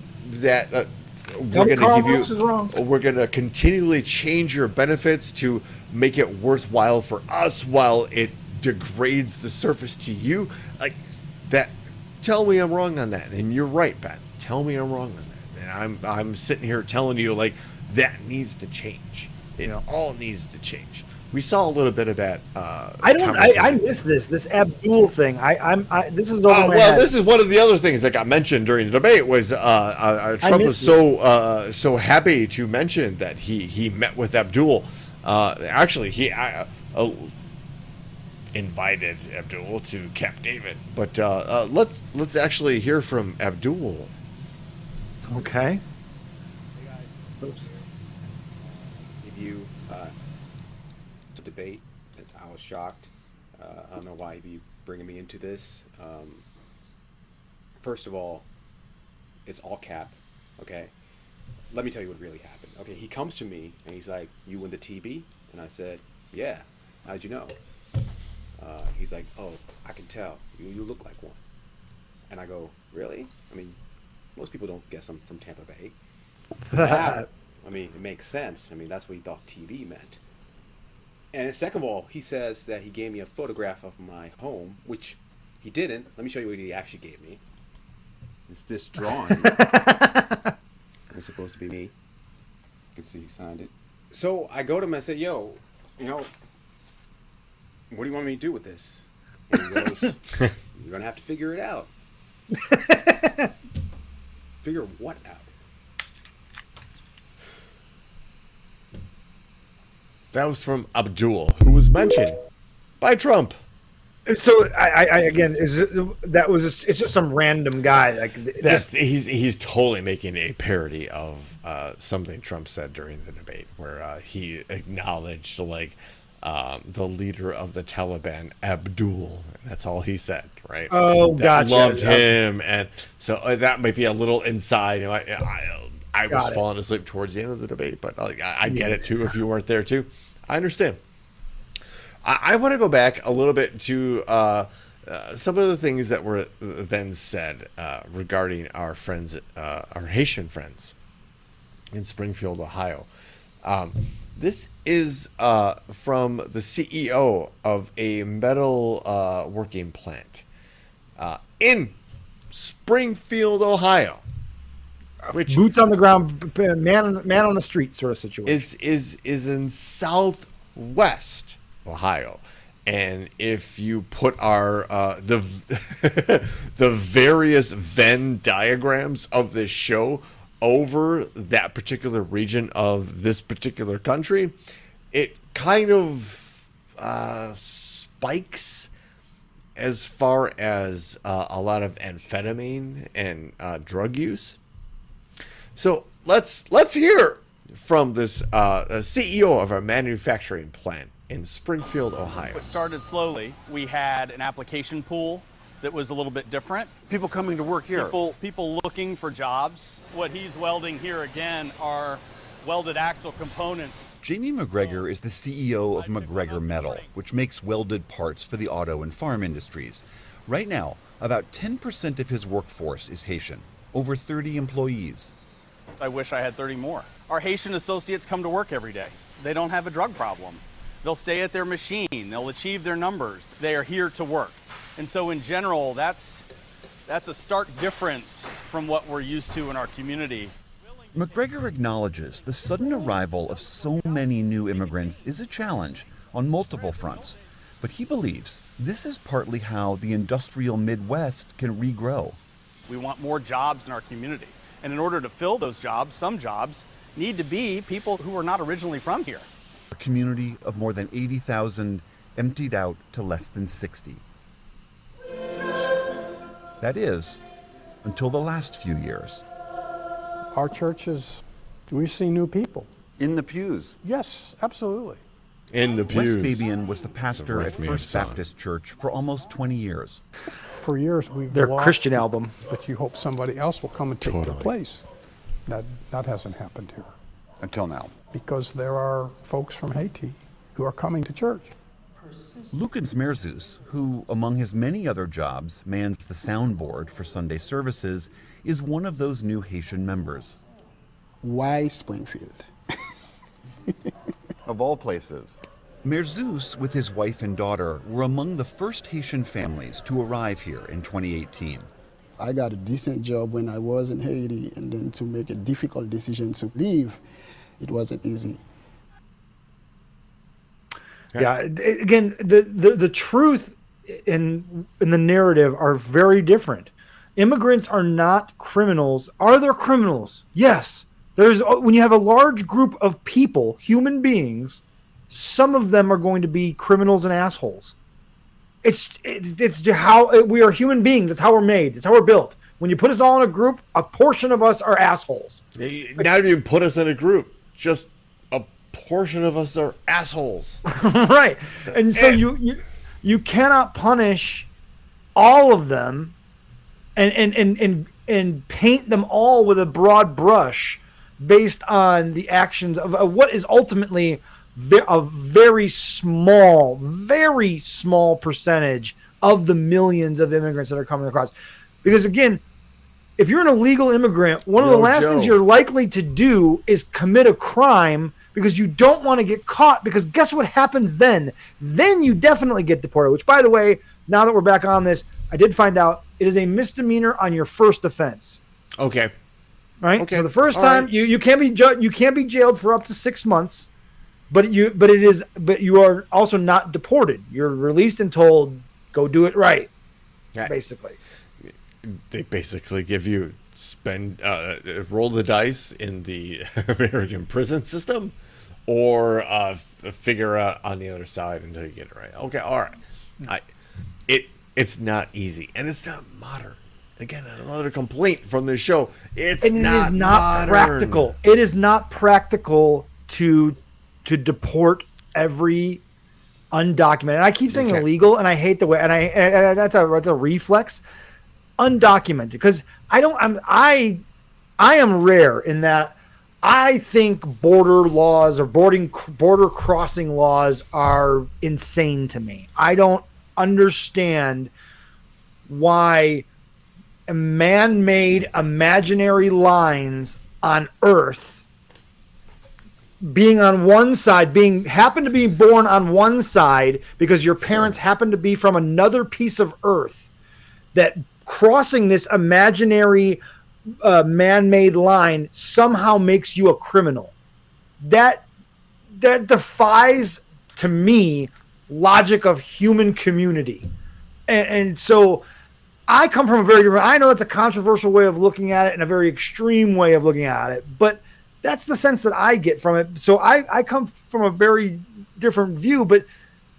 we're going to continually change your benefits to make it worthwhile for us while it degrades the surface to you. Like that. Tell me I'm wrong on that. And you're right, Ben. Tell me I'm wrong on that. And I'm sitting here telling you, like, that needs to change. It all needs to change. We saw a little bit of that. I missed this Abdul thing. This is over my head. This is one of the other things that got mentioned during the debate was Trump was so happy to mention that he met with Abdul. Actually, he invited Abdul to Camp David. But let's actually hear from Abdul. Okay. Hey guys. Oops. Give you debate. I was shocked. I don't know why you'd be bringing me into this. First of all, it's all cap. Okay. Let me tell you what really happened. Okay, he comes to me and he's like, "You win the TB?" And I said, "Yeah." How'd you know? He's like, "Oh, I can tell. You look like one." And I go, "Really? I mean, most people don't guess I'm from Tampa Bay." I mean, it makes sense. I mean, that's what he thought TV meant. And second of all, he says that he gave me a photograph of my home, which he didn't. Let me show you what he actually gave me. It's this drawing. It's supposed to be me. You can see he signed it. So I go to him and I say, "Yo, what do you want me to do with this?" And he goes, "You're going to have to figure it out." Figure what out? That was from Abdul, who was mentioned by Trump. So it's just some random guy. Like he's totally making a parody of something Trump said during the debate, where he acknowledged the leader of the Taliban, Abdul. That's all he said, right? Oh, gotcha. Loved him, and so that might be a little inside. I was falling asleep towards the end of the debate, but I get it too. If you weren't there too, I understand. I want to go back a little bit to some of the things that were then said regarding our friends, our Haitian friends in Springfield, Ohio. This is from the CEO of a metal working plant in Springfield, Ohio. Which boots on the ground, man on the street sort of situation. Is in southwest Ohio. And if you put our the the various Venn diagrams of this show over that particular region of this particular country, it kind of spikes as far as a lot of amphetamine and drug use. So let's hear from this CEO of a manufacturing plant in Springfield, Ohio. It started slowly. We had an application pool that was a little bit different. People coming to work here. People looking for jobs. What he's welding here again are welded axle components. Jamie McGregor is the CEO of McGregor Metal, which makes welded parts for the auto and farm industries. Right now, about 10% of his workforce is Haitian, over 30 employees. I wish I had 30 more. Our Haitian associates come to work every day. They don't have a drug problem. They'll stay at their machine. They'll achieve their numbers. They are here to work. And so in general, that's a stark difference from what we're used to in our community. McGregor acknowledges the sudden arrival of so many new immigrants is a challenge on multiple fronts, but he believes this is partly how the industrial Midwest can regrow. We want more jobs in our community. And in order to fill those jobs, some jobs need to be people who are not originally from here. A community of more than 80,000 emptied out to less than 60. That is, until the last few years. Our churches, we've seen new people. In the pews. Yes, absolutely. In the pews. Wes Fabian was the pastor at First Baptist Church for almost 20 years. For years we've Their lost, Christian album. but you hope somebody else will come and take their place. That hasn't happened here. Until now. Because there are folks from Haiti who are coming to church. Lukens Merzus, who, among his many other jobs, mans the soundboard for Sunday services, is one of those new Haitian members. Why Springfield? Of all places. Merzus, with his wife and daughter, were among the first Haitian families to arrive here in 2018. I got a decent job when I was in Haiti, and then to make a difficult decision to leave, it wasn't easy. Yeah, again, the truth in the narrative are very different. Immigrants are not criminals. Are there criminals? Yes. When you have a large group of people, human beings, some of them are going to be criminals and assholes. It's how we are human beings. It's how we're made. It's how we're built. When you put us all in a group, a portion of us are assholes. Not even put us in a group. Just a portion of us are assholes. Right. And so you cannot punish all of them and paint them all with a broad brush based on the actions of what is ultimately a very small percentage of the millions of immigrants that are coming across. Because again, if you're an illegal immigrant, one of the last things you're likely to do is commit a crime because you don't want to get caught, because guess what happens then? Then you definitely get deported, which, by the way, now that we're back on this, I did find out it is a misdemeanor on your first offense. Okay. Right? Okay. So the first time you can't be jailed for up to 6 months, but you are also not deported. You're released and told, go do it right. Yeah. Basically. They basically give you roll the dice in the American prison system, or figure out on the other side until you get it right. Okay, all right. It's not easy, and it's not modern. Again, another complaint from this show. It is not modern. Practical. It is not practical to deport every undocumented. And I keep saying illegal, and I hate the way. And that's a reflex. Undocumented, because I am rare in that I think border laws or border crossing laws are insane to me. I don't understand why man-made imaginary lines on Earth being on one side, happen to be born on one side because your parents happen to be from another piece of earth, that crossing this imaginary man-made line somehow makes you a criminal. That defies, to me, logic of human community. And so I come from a very different, I know that's a controversial way of looking at it and a very extreme way of looking at it, but that's the sense that I get from it. So I come from a very different view, but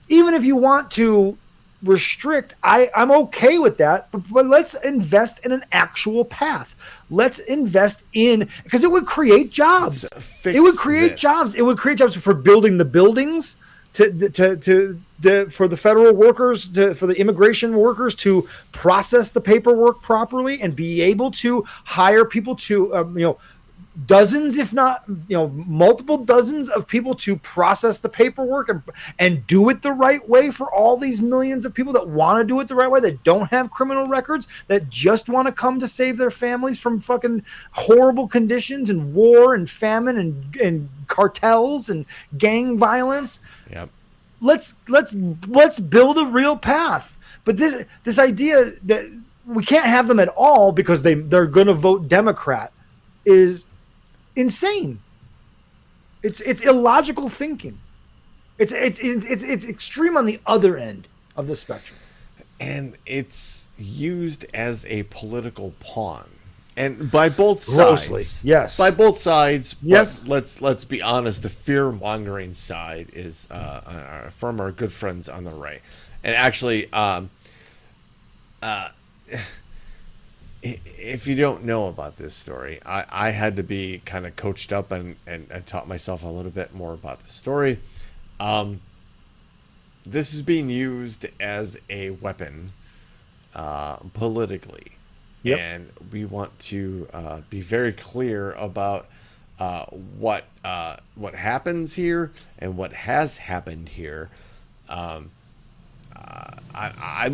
even if you want to restrict, I'm okay with that, but let's invest in an actual path. Let's invest in, because it would create jobs. It would create jobs. It would create jobs for building the buildings, for the federal workers, for the immigration workers to process the paperwork properly and be able to hire people to, dozens, if not, multiple dozens of people to process the paperwork and do it the right way for all these millions of people that want to do it the right way, that don't have criminal records, that just want to come to save their families from fucking horrible conditions and war and famine and cartels and gang violence. Yep. Let's build a real path. But this idea that we can't have them at all because they're going to vote Democrat is insane. It's illogical thinking. It's extreme on the other end of the spectrum, and it's used as a political pawn, and by both Grossly, sides. yes, by both sides. Yes. But let's be honest. The fear mongering side is from our good friends on the right, and actually, if you don't know about this story, I had to be kind of coached up and taught myself a little bit more about the story. This is being used as a weapon politically. Yep. And we want to be very clear about what happens here and what has happened here. I'm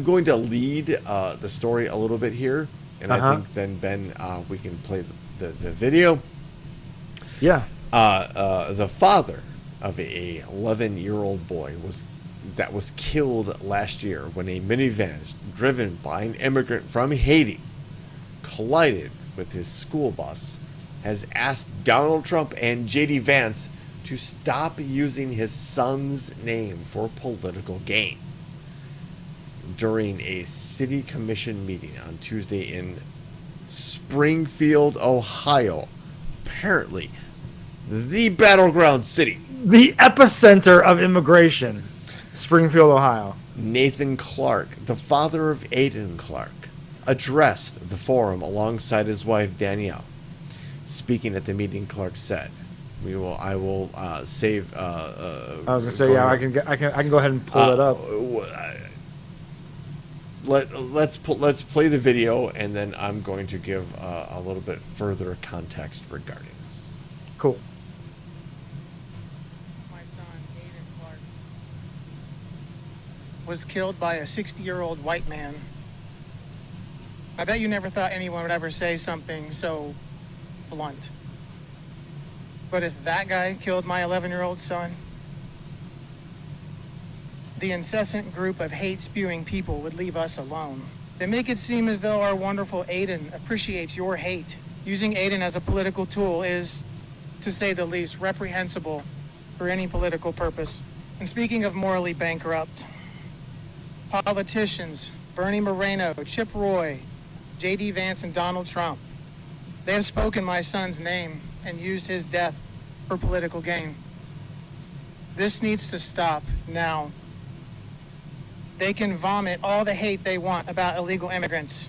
going to lead the story a little bit here. And I think then, Ben, we can play the video. Yeah. The father of a 11-year-old boy was killed last year when a minivan driven by an immigrant from Haiti collided with his school bus has asked Donald Trump and J.D. Vance to stop using his son's name for political gain. During a city commission meeting on Tuesday in Springfield, Ohio, apparently the battleground city, the epicenter of immigration, Springfield, Ohio. Nathan Clark, the father of Aiden Clark, addressed the forum alongside his wife Danielle. Speaking at the meeting, Clark said, I will save. I was gonna say, yeah, I can go ahead and pull that up. Let's play the video, and then I'm going to give a little bit further context regarding this. Cool. My son, Aiden Clark, was killed by a 60-year-old white man. I bet you never thought anyone would ever say something so blunt. But if that guy killed my 11-year-old son, the incessant group of hate-spewing people would leave us alone. They make it seem as though our wonderful Aiden appreciates your hate. Using Aiden as a political tool is, to say the least, reprehensible for any political purpose. And speaking of morally bankrupt, politicians, Bernie Moreno, Chip Roy, J.D. Vance, and Donald Trump, they have spoken my son's name and used his death for political gain. This needs to stop now. They can vomit all the hate they want about illegal immigrants,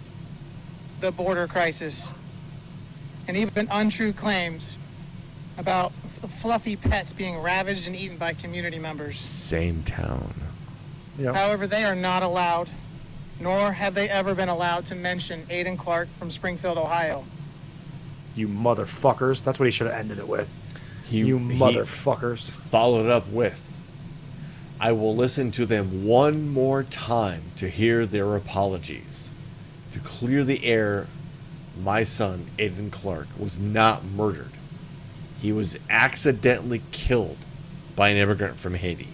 the border crisis, and even untrue claims about fluffy pets being ravaged and eaten by community members. Same town. Yep. However, they are not allowed, nor have they ever been allowed to mention Aiden Clark from Springfield, Ohio. You motherfuckers. That's what he should have ended it with. You motherfuckers. Followed up with, I will listen to them one more time to hear their apologies. To clear the air, my son, Aiden Clark, was not murdered. He was accidentally killed by an immigrant from Haiti.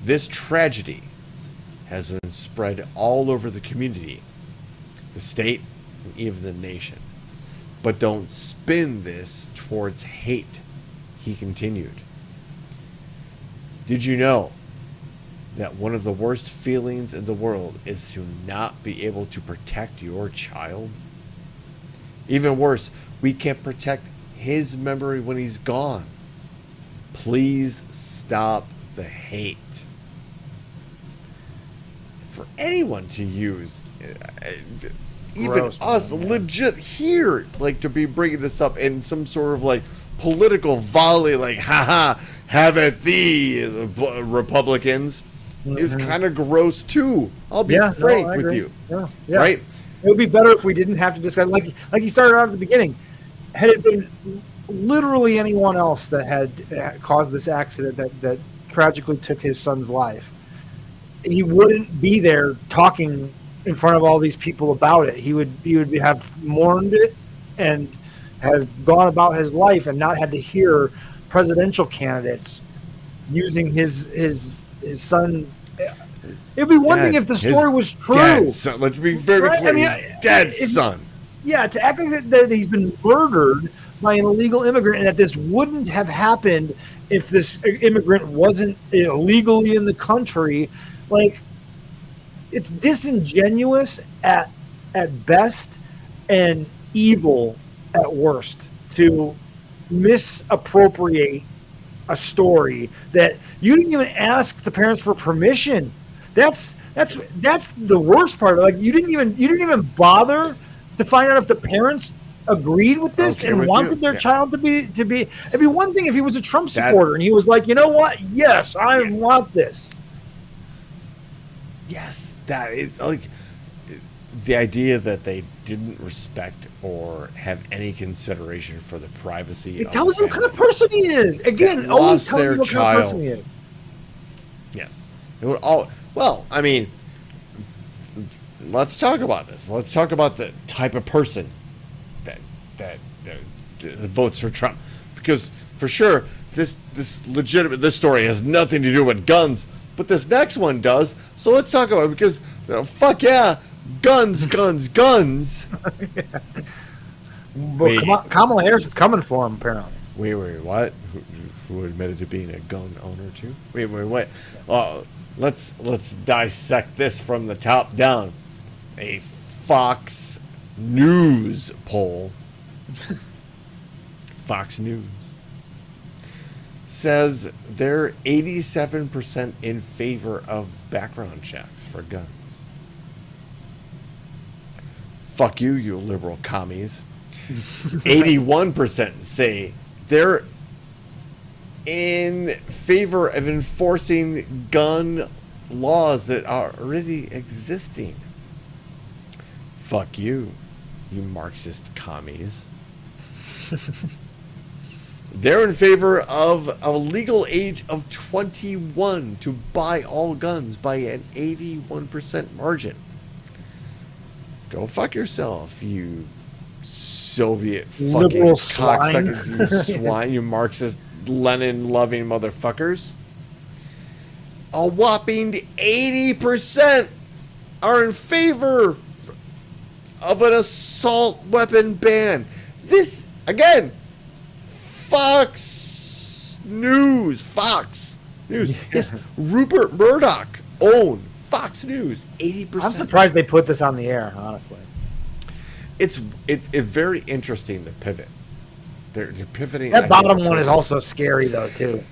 This tragedy has been spread all over the community, the state, and even the nation. But don't spin this towards hate, he continued. Did you know that one of the worst feelings in the world is to not be able to protect your child? Even worse, we can't protect his memory when he's gone. Please stop the hate. For anyone to use, even Gross, us, man. legit here, like to be bringing this up in some sort of like political volley, like haha, have it thee, Republicans, is kind of gross too. I'll be frank with you. Yeah. Right? It would be better if we didn't have to discuss, like he started out at the beginning. Had it been literally anyone else that had caused this accident that tragically took his son's life, he wouldn't be there talking in front of all these people about it. He would have mourned it and have gone about his life and not had to hear presidential candidates using his son. It'd be one thing if the story was true. Son. Let's be very clear. His dad's son. Yeah, to act like that he's been murdered by an illegal immigrant and that this wouldn't have happened if this immigrant wasn't illegally in the country, like, it's disingenuous at best and evil at worst to misappropriate a story that you didn't even ask the parents for permission. That's the worst part. Like, you didn't even bother to find out if the parents agreed with this and wanted their child to be. It'd be one thing if he was a Trump supporter and he was like, you know what? Yes, I want this. Yes, that is like the idea that they didn't respect or have any consideration for the privacy. It tells you what kind of person he is. Again, always tells you what kind of person he is. Yes, it would all. Well, I mean, let's talk about this. Let's talk about the type of person that votes for Trump, because for sure this story has nothing to do with guns, but this next one does. So let's talk about it, because fuck yeah, guns. But Kamala Harris is coming for him, apparently. Wait, what? Who admitted to being a gun owner too? Wait. Let's dissect this from the top down. A Fox News poll. Fox News says they're 87% in favor of background checks for guns. Fuck you, you liberal commies. 81% say they're in favor of enforcing gun laws that are already existing. Fuck you, you Marxist commies. They're in favor of a legal age of 21 to buy all guns by an 81% margin. Go fuck yourself, you Soviet fucking cocksuckers, you swine, you Marxist Lenin-loving motherfuckers. A whopping 80% are in favor of an assault weapon ban. This, again, Fox News. Yes, Rupert Murdoch owned Fox News. 80%. I'm surprised they put this on the air, honestly. It's very interesting to pivot. They're pivoting. That bottom one is also scary, though, too.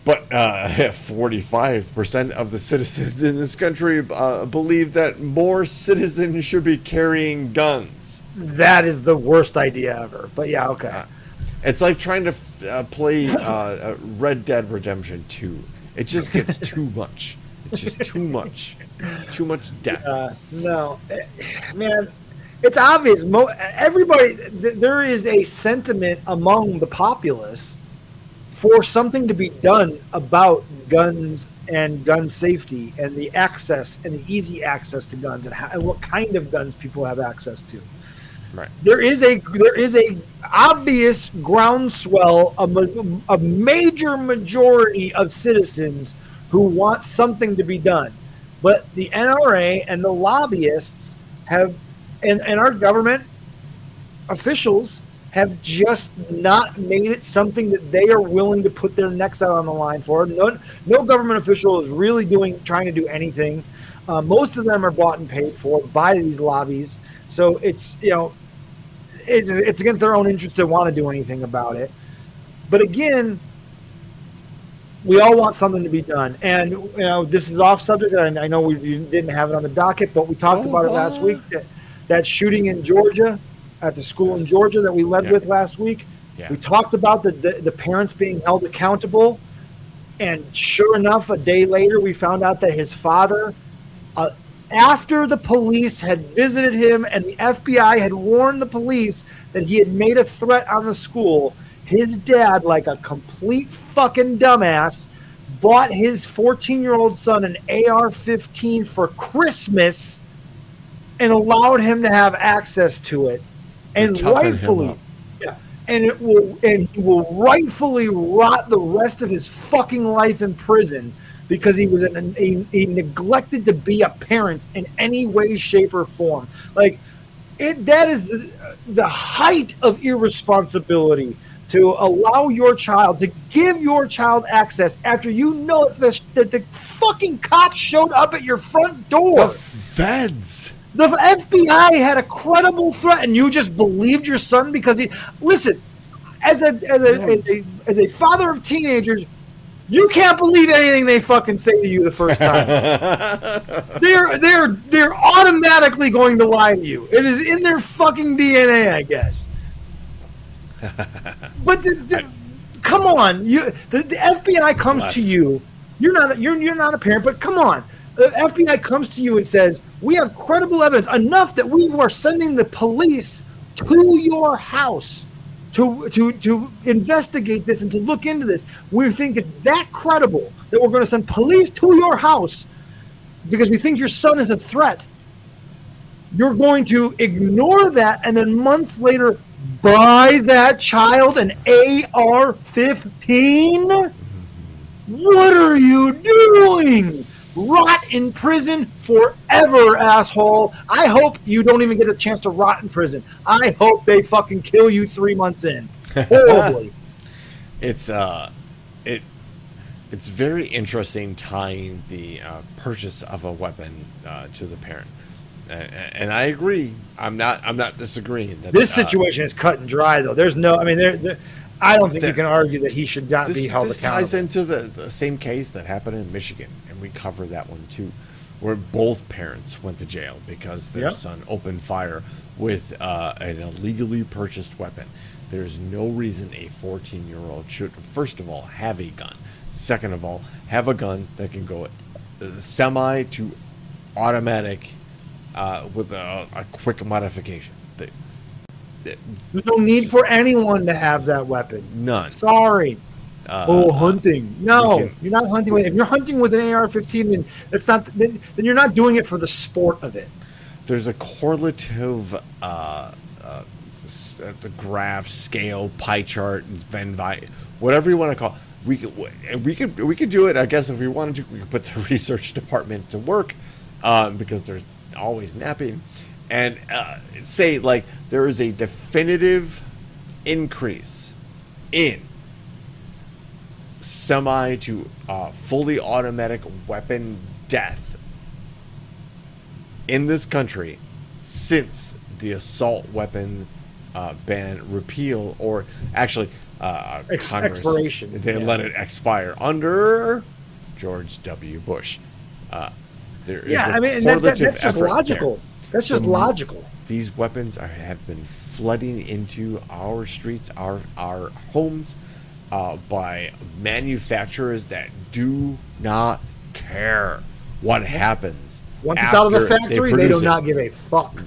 But 45% of the citizens in this country believe that more citizens should be carrying guns. That is the worst idea ever. But yeah, okay. It's like trying to play Red Dead Redemption 2. It just gets too much. It's just too much. Too much death. No, man. It's obvious. Everybody, there is a sentiment among the populace for something to be done about guns and gun safety and the access and the easy access to guns and what kind of guns people have access to. Right. There is a obvious groundswell, a major majority of citizens who want something to be done, but the NRA and the lobbyists have, and our government officials have just not made it something that they are willing to put their necks out on the line for. No government official is really trying to do anything. Most of them are bought and paid for by these lobbies, so it's it's against their own interest to want to do anything about it. But again, we all want something to be done, and this is off subject. And I know we didn't have it on the docket, but we talked about it last week. That shooting in Georgia, at the school in Georgia that we led with last week. Yeah. We talked about the parents being held accountable, and sure enough, a day later, we found out that his father, after the police had visited him and the FBI had warned the police that he had made a threat on the school, his dad, like a complete fucking dumbass, bought his 14-year-old son an AR-15 for Christmas and allowed him to have access to it. And rightfully, and he will rightfully rot the rest of his fucking life in prison because he was he neglected to be a parent in any way, shape, or form. Like that is the height of irresponsibility to allow your child, to give your child access after you know that the fucking cops showed up at your front door. The feds. The FBI had a credible threat, and you just believed your son because he. Listen, as a father of teenagers, you can't believe anything they fucking say to you the first time. they're automatically going to lie to you. It is in their fucking DNA, I guess. But come on, the FBI comes to you. You're not a parent, but come on. The FBI comes to you and says, we have credible evidence, enough that we are sending the police to your house to investigate this and to look into this. We think it's that credible that we're going to send police to your house because we think your son is a threat. You're going to ignore that and then months later buy that child an AR-15? What are you doing? Rot in prison forever, asshole. I hope you don't even get a chance to rot in prison. I hope they fucking kill you 3 months in. Horribly. It's very interesting tying the purchase of a weapon to the parent. And I agree. I'm not disagreeing. This situation is cut and dry, though. There's no. I mean, I don't think you can argue that he should not be held accountable. This ties into the same case that happened in Michigan, and we covered that one too, where both parents went to jail because their son opened fire with an illegally purchased weapon. There's no reason a 14-year-old should, first of all, have a gun. Second of all, have a gun that can go semi to automatic with a quick modification. There's no need for anyone to have that weapon. None. Sorry. Hunting. No, you're not hunting with. If you're hunting with an AR-15, then that's not. Then you're not doing it for the sport of it. There's a correlative, the graph, scale, pie chart, Venn diagram, whatever you want to call it. We could do it. I guess if we wanted to, we could put the research department to work, because there's always napping. And say, like, there is a definitive increase in semi to fully automatic weapon death in this country since the assault weapon ban repeal, or actually Congress, expiration. They let it expire under George W. Bush. There is I mean, that's just logical. There. That's just logical. These weapons have been flooding into our streets, our homes, by manufacturers that do not care what happens. Once it's out of the factory, they do not give a fuck.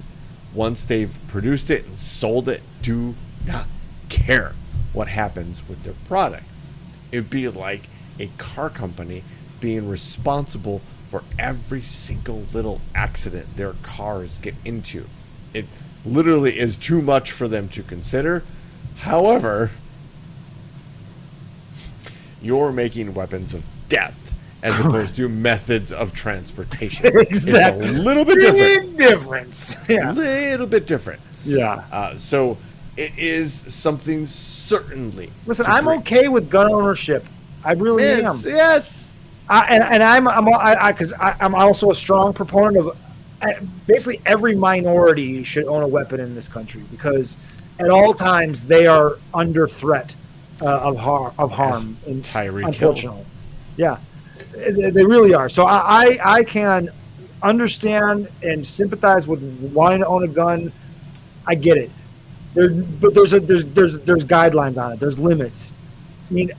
Once they've produced it and sold it, do not care what happens with their product. It'd be like a car company being responsible for every single little accident their cars get into. literally is too much for them to consider. However, you're making weapons of death as opposed to methods of transportation. Exactly. It's a little bit different. Difference. Yeah. A little bit different. Yeah. So it is something certainly. Listen, I'm okay with gun ownership. I really am. Yes. I'm also a strong proponent of basically every minority should own a weapon in this country because at all times they are under threat of harm. Unfortunately, yeah, they really are. So I can understand and sympathize with wanting to own a gun. I get it, but there's guidelines on it. There's limits. I mean,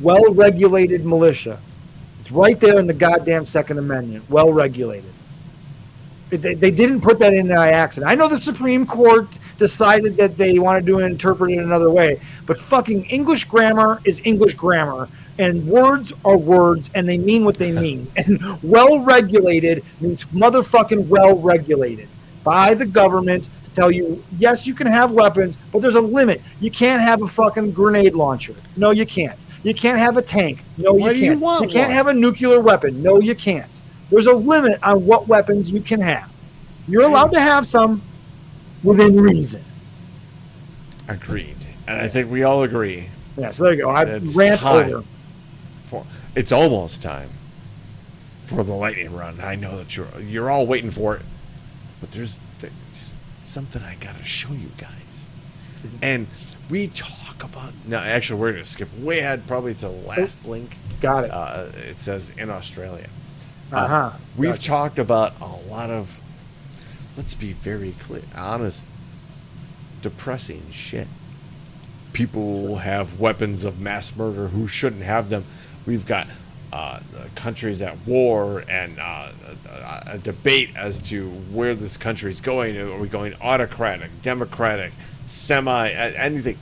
well-regulated militia. It's right there in the goddamn Second Amendment. Well-regulated. They didn't put that in by accident. I know the Supreme Court decided that they wanted to interpret it another way, but fucking English grammar is English grammar, and words are words, and they mean what they mean. And well-regulated means motherfucking well-regulated by the government to tell you, yes, you can have weapons, but there's a limit. You can't have a fucking grenade launcher. No, you can't. You can't have a tank. No, you can't. You can't have a nuclear weapon. No, you can't. There's a limit on what weapons you can have. You're allowed to have some within reason. Agreed. And I think we all agree. Yeah, so there you go. I rant over. It's almost time for the lightning round. I know that you're all waiting for it. But there's just something I got to show you guys. And we talk about... No, actually, we're going to skip way ahead probably to the last link. Got it. It says in Australia. We've talked about a lot of, let's be very clear, honest, depressing shit. People have weapons of mass murder who shouldn't have them. We've got countries at war and a debate as to where this country's going. Are we going autocratic, democratic, anything?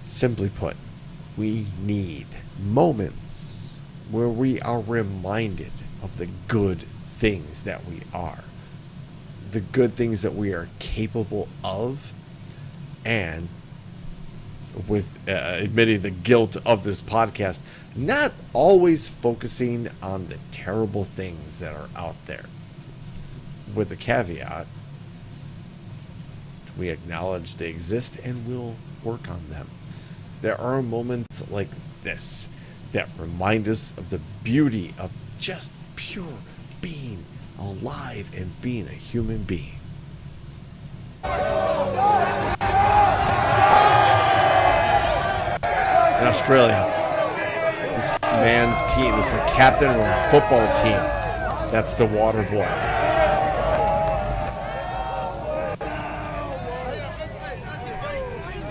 Simply put, we need moments where we are reminded of the good things that we are, the good things that we are capable of, and with admitting the guilt of this podcast, not always focusing on the terrible things that are out there. With the caveat, we acknowledge they exist and we'll work on them. There are moments like this that remind us of the beauty of just pure being alive and being a human being. In Australia, this man's team is the captain of a football team. That's the water boy.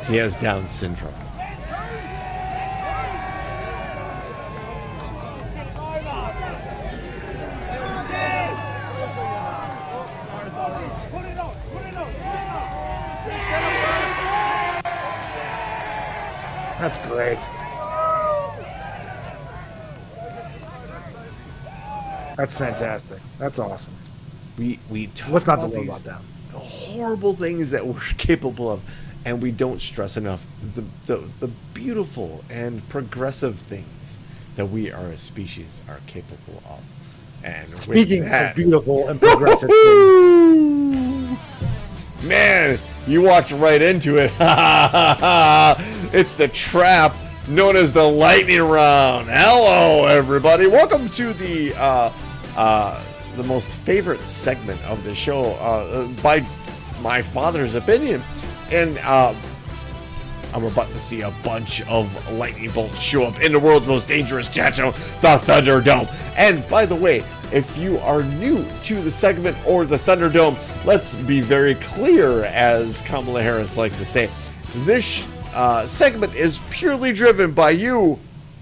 He has Down syndrome. That's great. That's fantastic. That's awesome. We talk What's not to about love these about that? horrible things that we're capable of, and we don't stress enough the beautiful and progressive things that we are a species are capable of. And speaking with that, of beautiful and progressive things, man, you walked right into it. It's the trap known as the lightning round. Hello, everybody. Welcome to the most favorite segment of the show, by my father's opinion. And I'm about to see a bunch of lightning bolts show up in the world's most dangerous chat show, the Thunderdome. And by the way, if you are new to the segment or the Thunderdome, let's be very clear, as Kamala Harris likes to say, this segment is purely driven by you,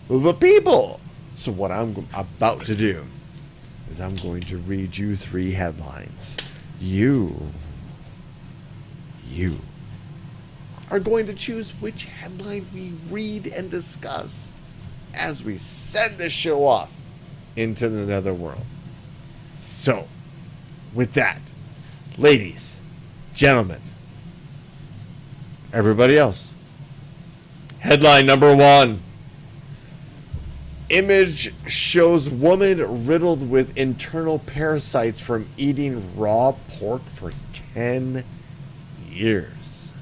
the people. So what I'm about to do is I'm going to read you 3 headlines. You are going to choose which headline we read and discuss as we send this show off into the netherworld. So, with that, ladies, gentlemen, everybody else, headline number 1. Image shows woman riddled with internal parasites from eating raw pork for 10 years.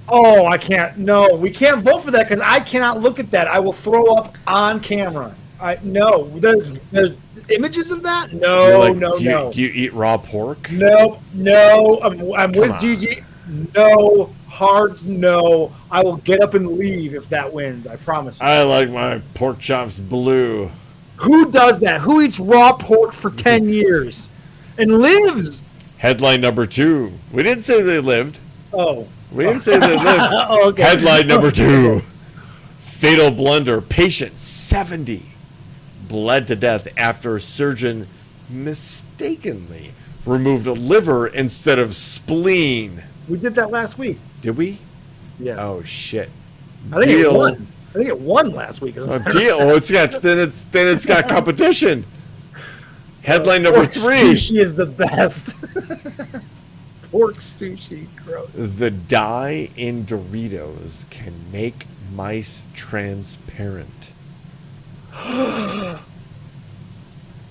Oh, I can't. No, we can't vote for that because I cannot look at that. I will throw up on camera. No, there's images of that. No, no. Do you eat raw pork? No. I'm with Gigi. No, hard no. I will get up and leave if that wins. I promise you. I like my pork chops blue. Who does that? Who eats raw pork for 10 years and lives? Headline number 2. We didn't say they lived. Oh. We didn't say they lived. Okay. Headline number 2. Fatal blunder. Patient 70 bled to death after a surgeon mistakenly removed a liver instead of spleen. We did that last week. Did we? Yes. Oh shit. I think it won. I think it won last week. Deal. Oh, it's got competition. Headline number 3. Sushi is the best. Pork sushi, gross. The dye in Doritos can make mice transparent.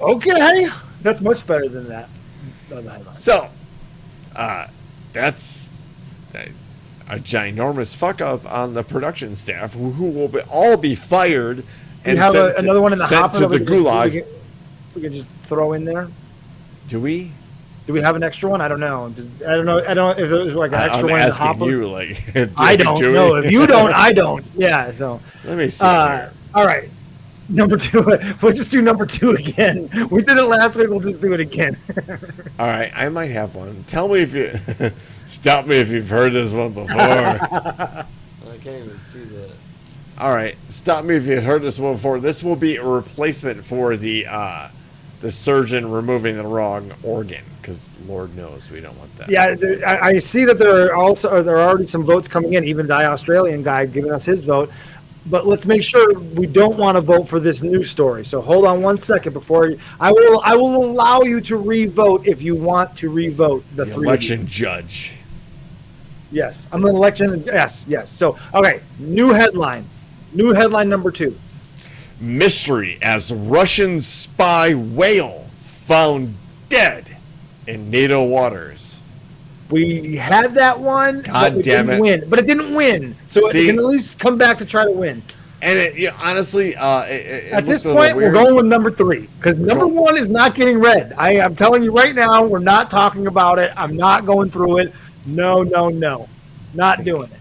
Okay, that's much better than that. So, that's a ginormous fuck up on the production staff, who will all be fired and have another one in the sent hopper to that the gulags. We can just throw in there. Do we? Do we have an extra one? I don't know. I don't know if it was like an extra one in the hopper. I'm asking you, like. I don't know. If you don't, I don't. Yeah. So. Let me see. All right. Number 2. We'll just do number 2 again. We did it last week. We'll just do it again. All right. I might have one. Tell me if you. Stop me if you've heard this one before. I can't even see that. All right. Stop me if you've heard this one before. This will be a replacement for the surgeon removing the wrong organ, because Lord knows we don't want that. Yeah, I see that there are already some votes coming in. Even the Australian guy giving us his vote. But let's make sure we don't want to vote for this news story. So hold on one second before I will allow you to re-vote if you want to re-vote the election judge. Yes, I'm an election. Yes. So okay, new headline number 2. Mystery as Russian spy whale found dead in NATO waters. We had that one, God damn it. Win, but it didn't win. So it can at least come back to try to win. And honestly, at this point, we're going with number 3 because number 1 is not getting read. I'm telling you right now, we're not talking about it. I'm not going through it. No, not doing it.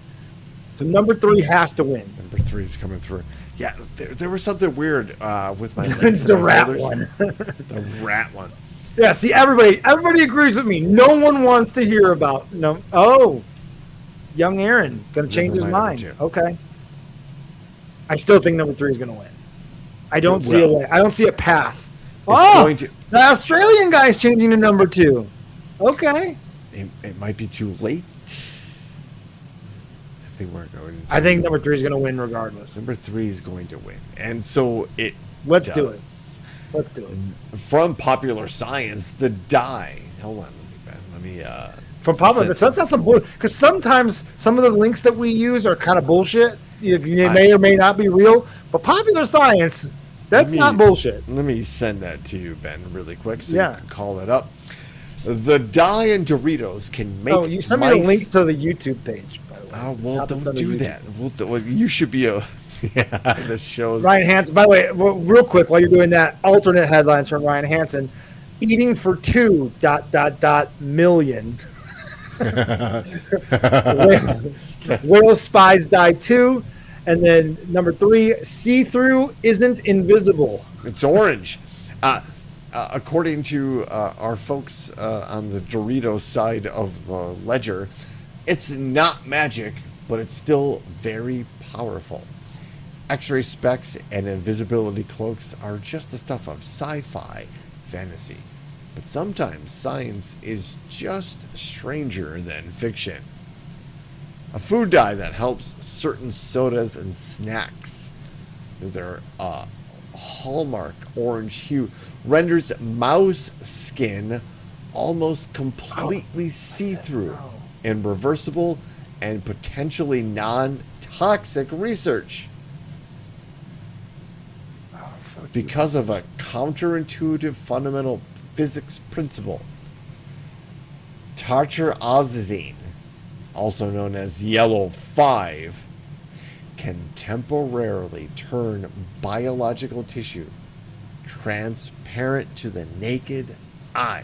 So number 3 has to win. Number 3 is coming through. Yeah, there was something weird with my. It's the rat one. The rat one. Yeah, see, everybody agrees with me. No one wants to hear about young Aaron going to change his mind. Okay. I still think number 3 is going to win. I don't see a way. I don't see a path. The Australian guy's changing to number 2. Okay. It might be too late. I think we're going. I think number 3 is going to win regardless. Number 3 is going to win, and so it. Let's do it. Let's do it. From Popular Science, the dye. Hold on, let me. From Popular, that's not some bullshit. Because sometimes some of the links that we use are kind of bullshit. They may or may not be real. But Popular Science, that's not bullshit. Let me send that to you, Ben, really quick, so you can call it up. The dye in Doritos can make. Oh, you sent me a link to the YouTube page, by the way. Oh well, don't do that. Well, you should be a. Yeah, this shows. Ryan Hansen. By the way, real quick, while you're doing that, alternate headlines from Ryan Hansen: eating for 2 ... million. Whale spies die 2, and then number 3: see-through isn't invisible. It's orange. According to our folks on the Doritos side of the ledger, it's not magic, but it's still very powerful. X-ray specs and invisibility cloaks are just the stuff of sci-fi fantasy. But sometimes science is just stranger than fiction. A food dye that helps certain sodas and snacks. They're hallmark orange hue renders mouse skin almost completely see-through in reversible and potentially non-toxic research. Because of a counterintuitive fundamental physics principle. Tartarazine, also known as yellow 5, can temporarily turn biological tissue transparent to the naked eye,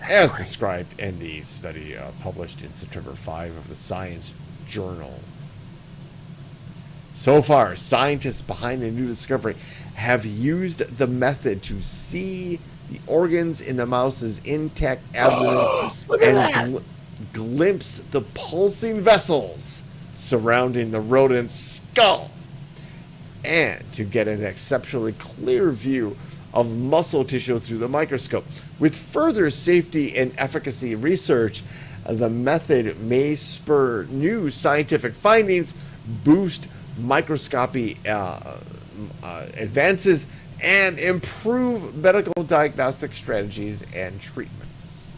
as described in the study published in September 5 of the Science Journal. So far, scientists behind the new discovery have used the method to see the organs in the mouse's intact abdomen and glimpse the pulsing vessels surrounding the rodent's skull, and to get an exceptionally clear view of muscle tissue through the microscope. With further safety and efficacy research, the method may spur new scientific findings, boost microscopy advances, and improve medical diagnostic strategies and treatments.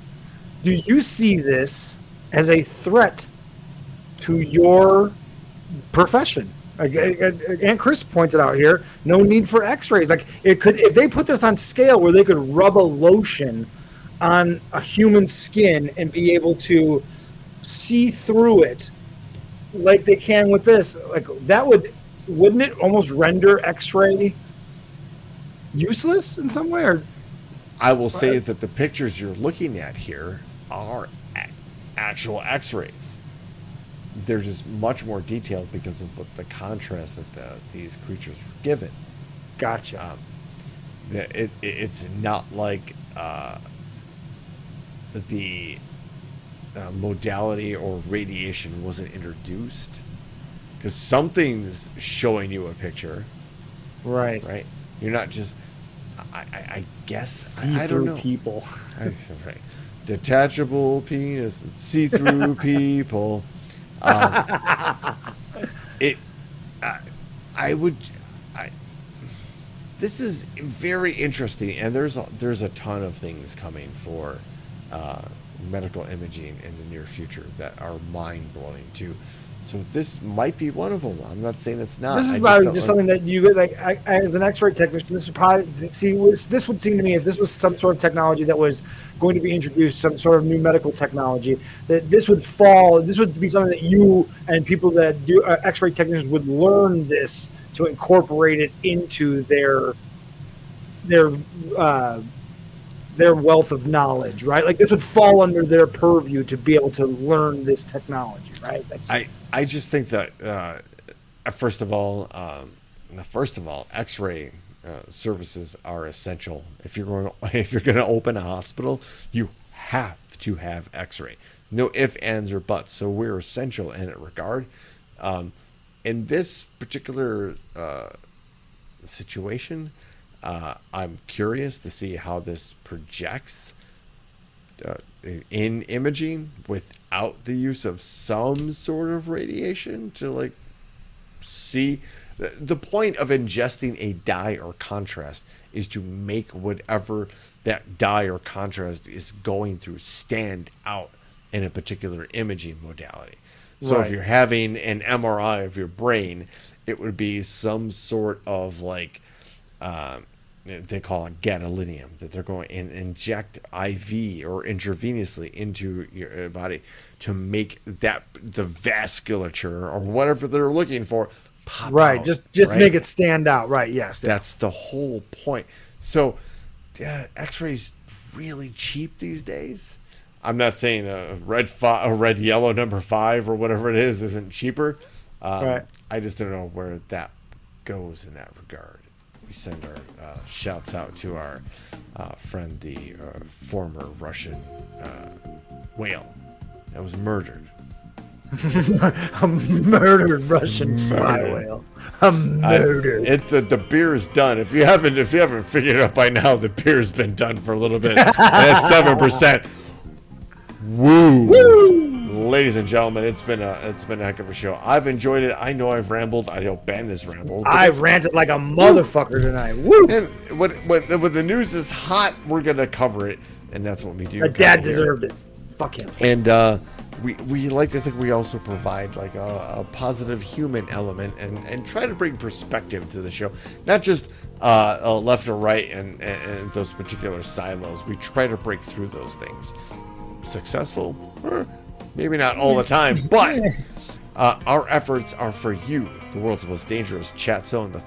Do you see this as a threat to your profession? And Chris pointed out here, no need for x-rays. Like, it could, if they put this on scale where they could rub a lotion on a human skin and be able to see through it like they can with this, like, that wouldn't it almost render x-ray useless in some way? Or I will say that the pictures you're looking at here are actual x-rays. They're just much more detailed because of what the contrast that these creatures were given. Gotcha. It's not like the modality or radiation wasn't introduced, because something's showing you a picture, right? You're not just, I guess, see-through I don't know. people. Right. Detachable penis, see-through people. This is very interesting, and there's a ton of things coming for medical imaging in the near future that are mind-blowing too. So this might be one of them. I'm not saying it's not. This is probably just something that you, like, as an X-ray technician, this would probably this would seem to me, if this was some sort of technology that was going to be introduced, some sort of new medical technology, that this would be something that you and people that do X-ray technicians would learn this to incorporate it into their wealth of knowledge, right? Like, this would fall under their purview to be able to learn this technology, right? I just think that first of all, X-ray services are essential. If you're going to open a hospital, you have to have X-ray. No ifs, ands, or buts. So we're essential in that regard. In this particular situation, I'm curious to see how this projects in imaging without the use of some sort of radiation to, like, see. The point of ingesting a dye or contrast is to make whatever that dye or contrast is going through stand out in a particular imaging modality. So Right. if you're having an MRI of your brain, it would be some sort of, like, they call it gadolinium, that they're going and inject IV or intravenously into your body to make that the vasculature or whatever they're looking for pop Right, out, just right? make it stand out, right? Yes, That's the whole point. So X-rays really cheap these days. I'm not saying a red yellow number 5 or whatever it is isn't cheaper. Right. I just don't know where that goes in that regard. We send our shouts out to our friend, the former Russian whale that was murdered. A murdered Russian spy whale. A murdered. The beer is done. If you haven't figured it out by now, the beer's been done for a little bit. That's 7%. Woo! ladies and gentlemen, it's been a heck of a show. I've enjoyed it. I know I've rambled. I know Ben has rambled. I ranted like a motherfucker tonight. Woo! And when the news is hot, we're gonna cover it, and that's what we do. My dad deserved it. Fuck him. And we like to think we also provide like a positive human element and try to bring perspective to the show, not just left or right and those particular silos. We try to break through those things. Successful? Maybe not all the time, but our efforts are for you, the world's most dangerous chat zone, the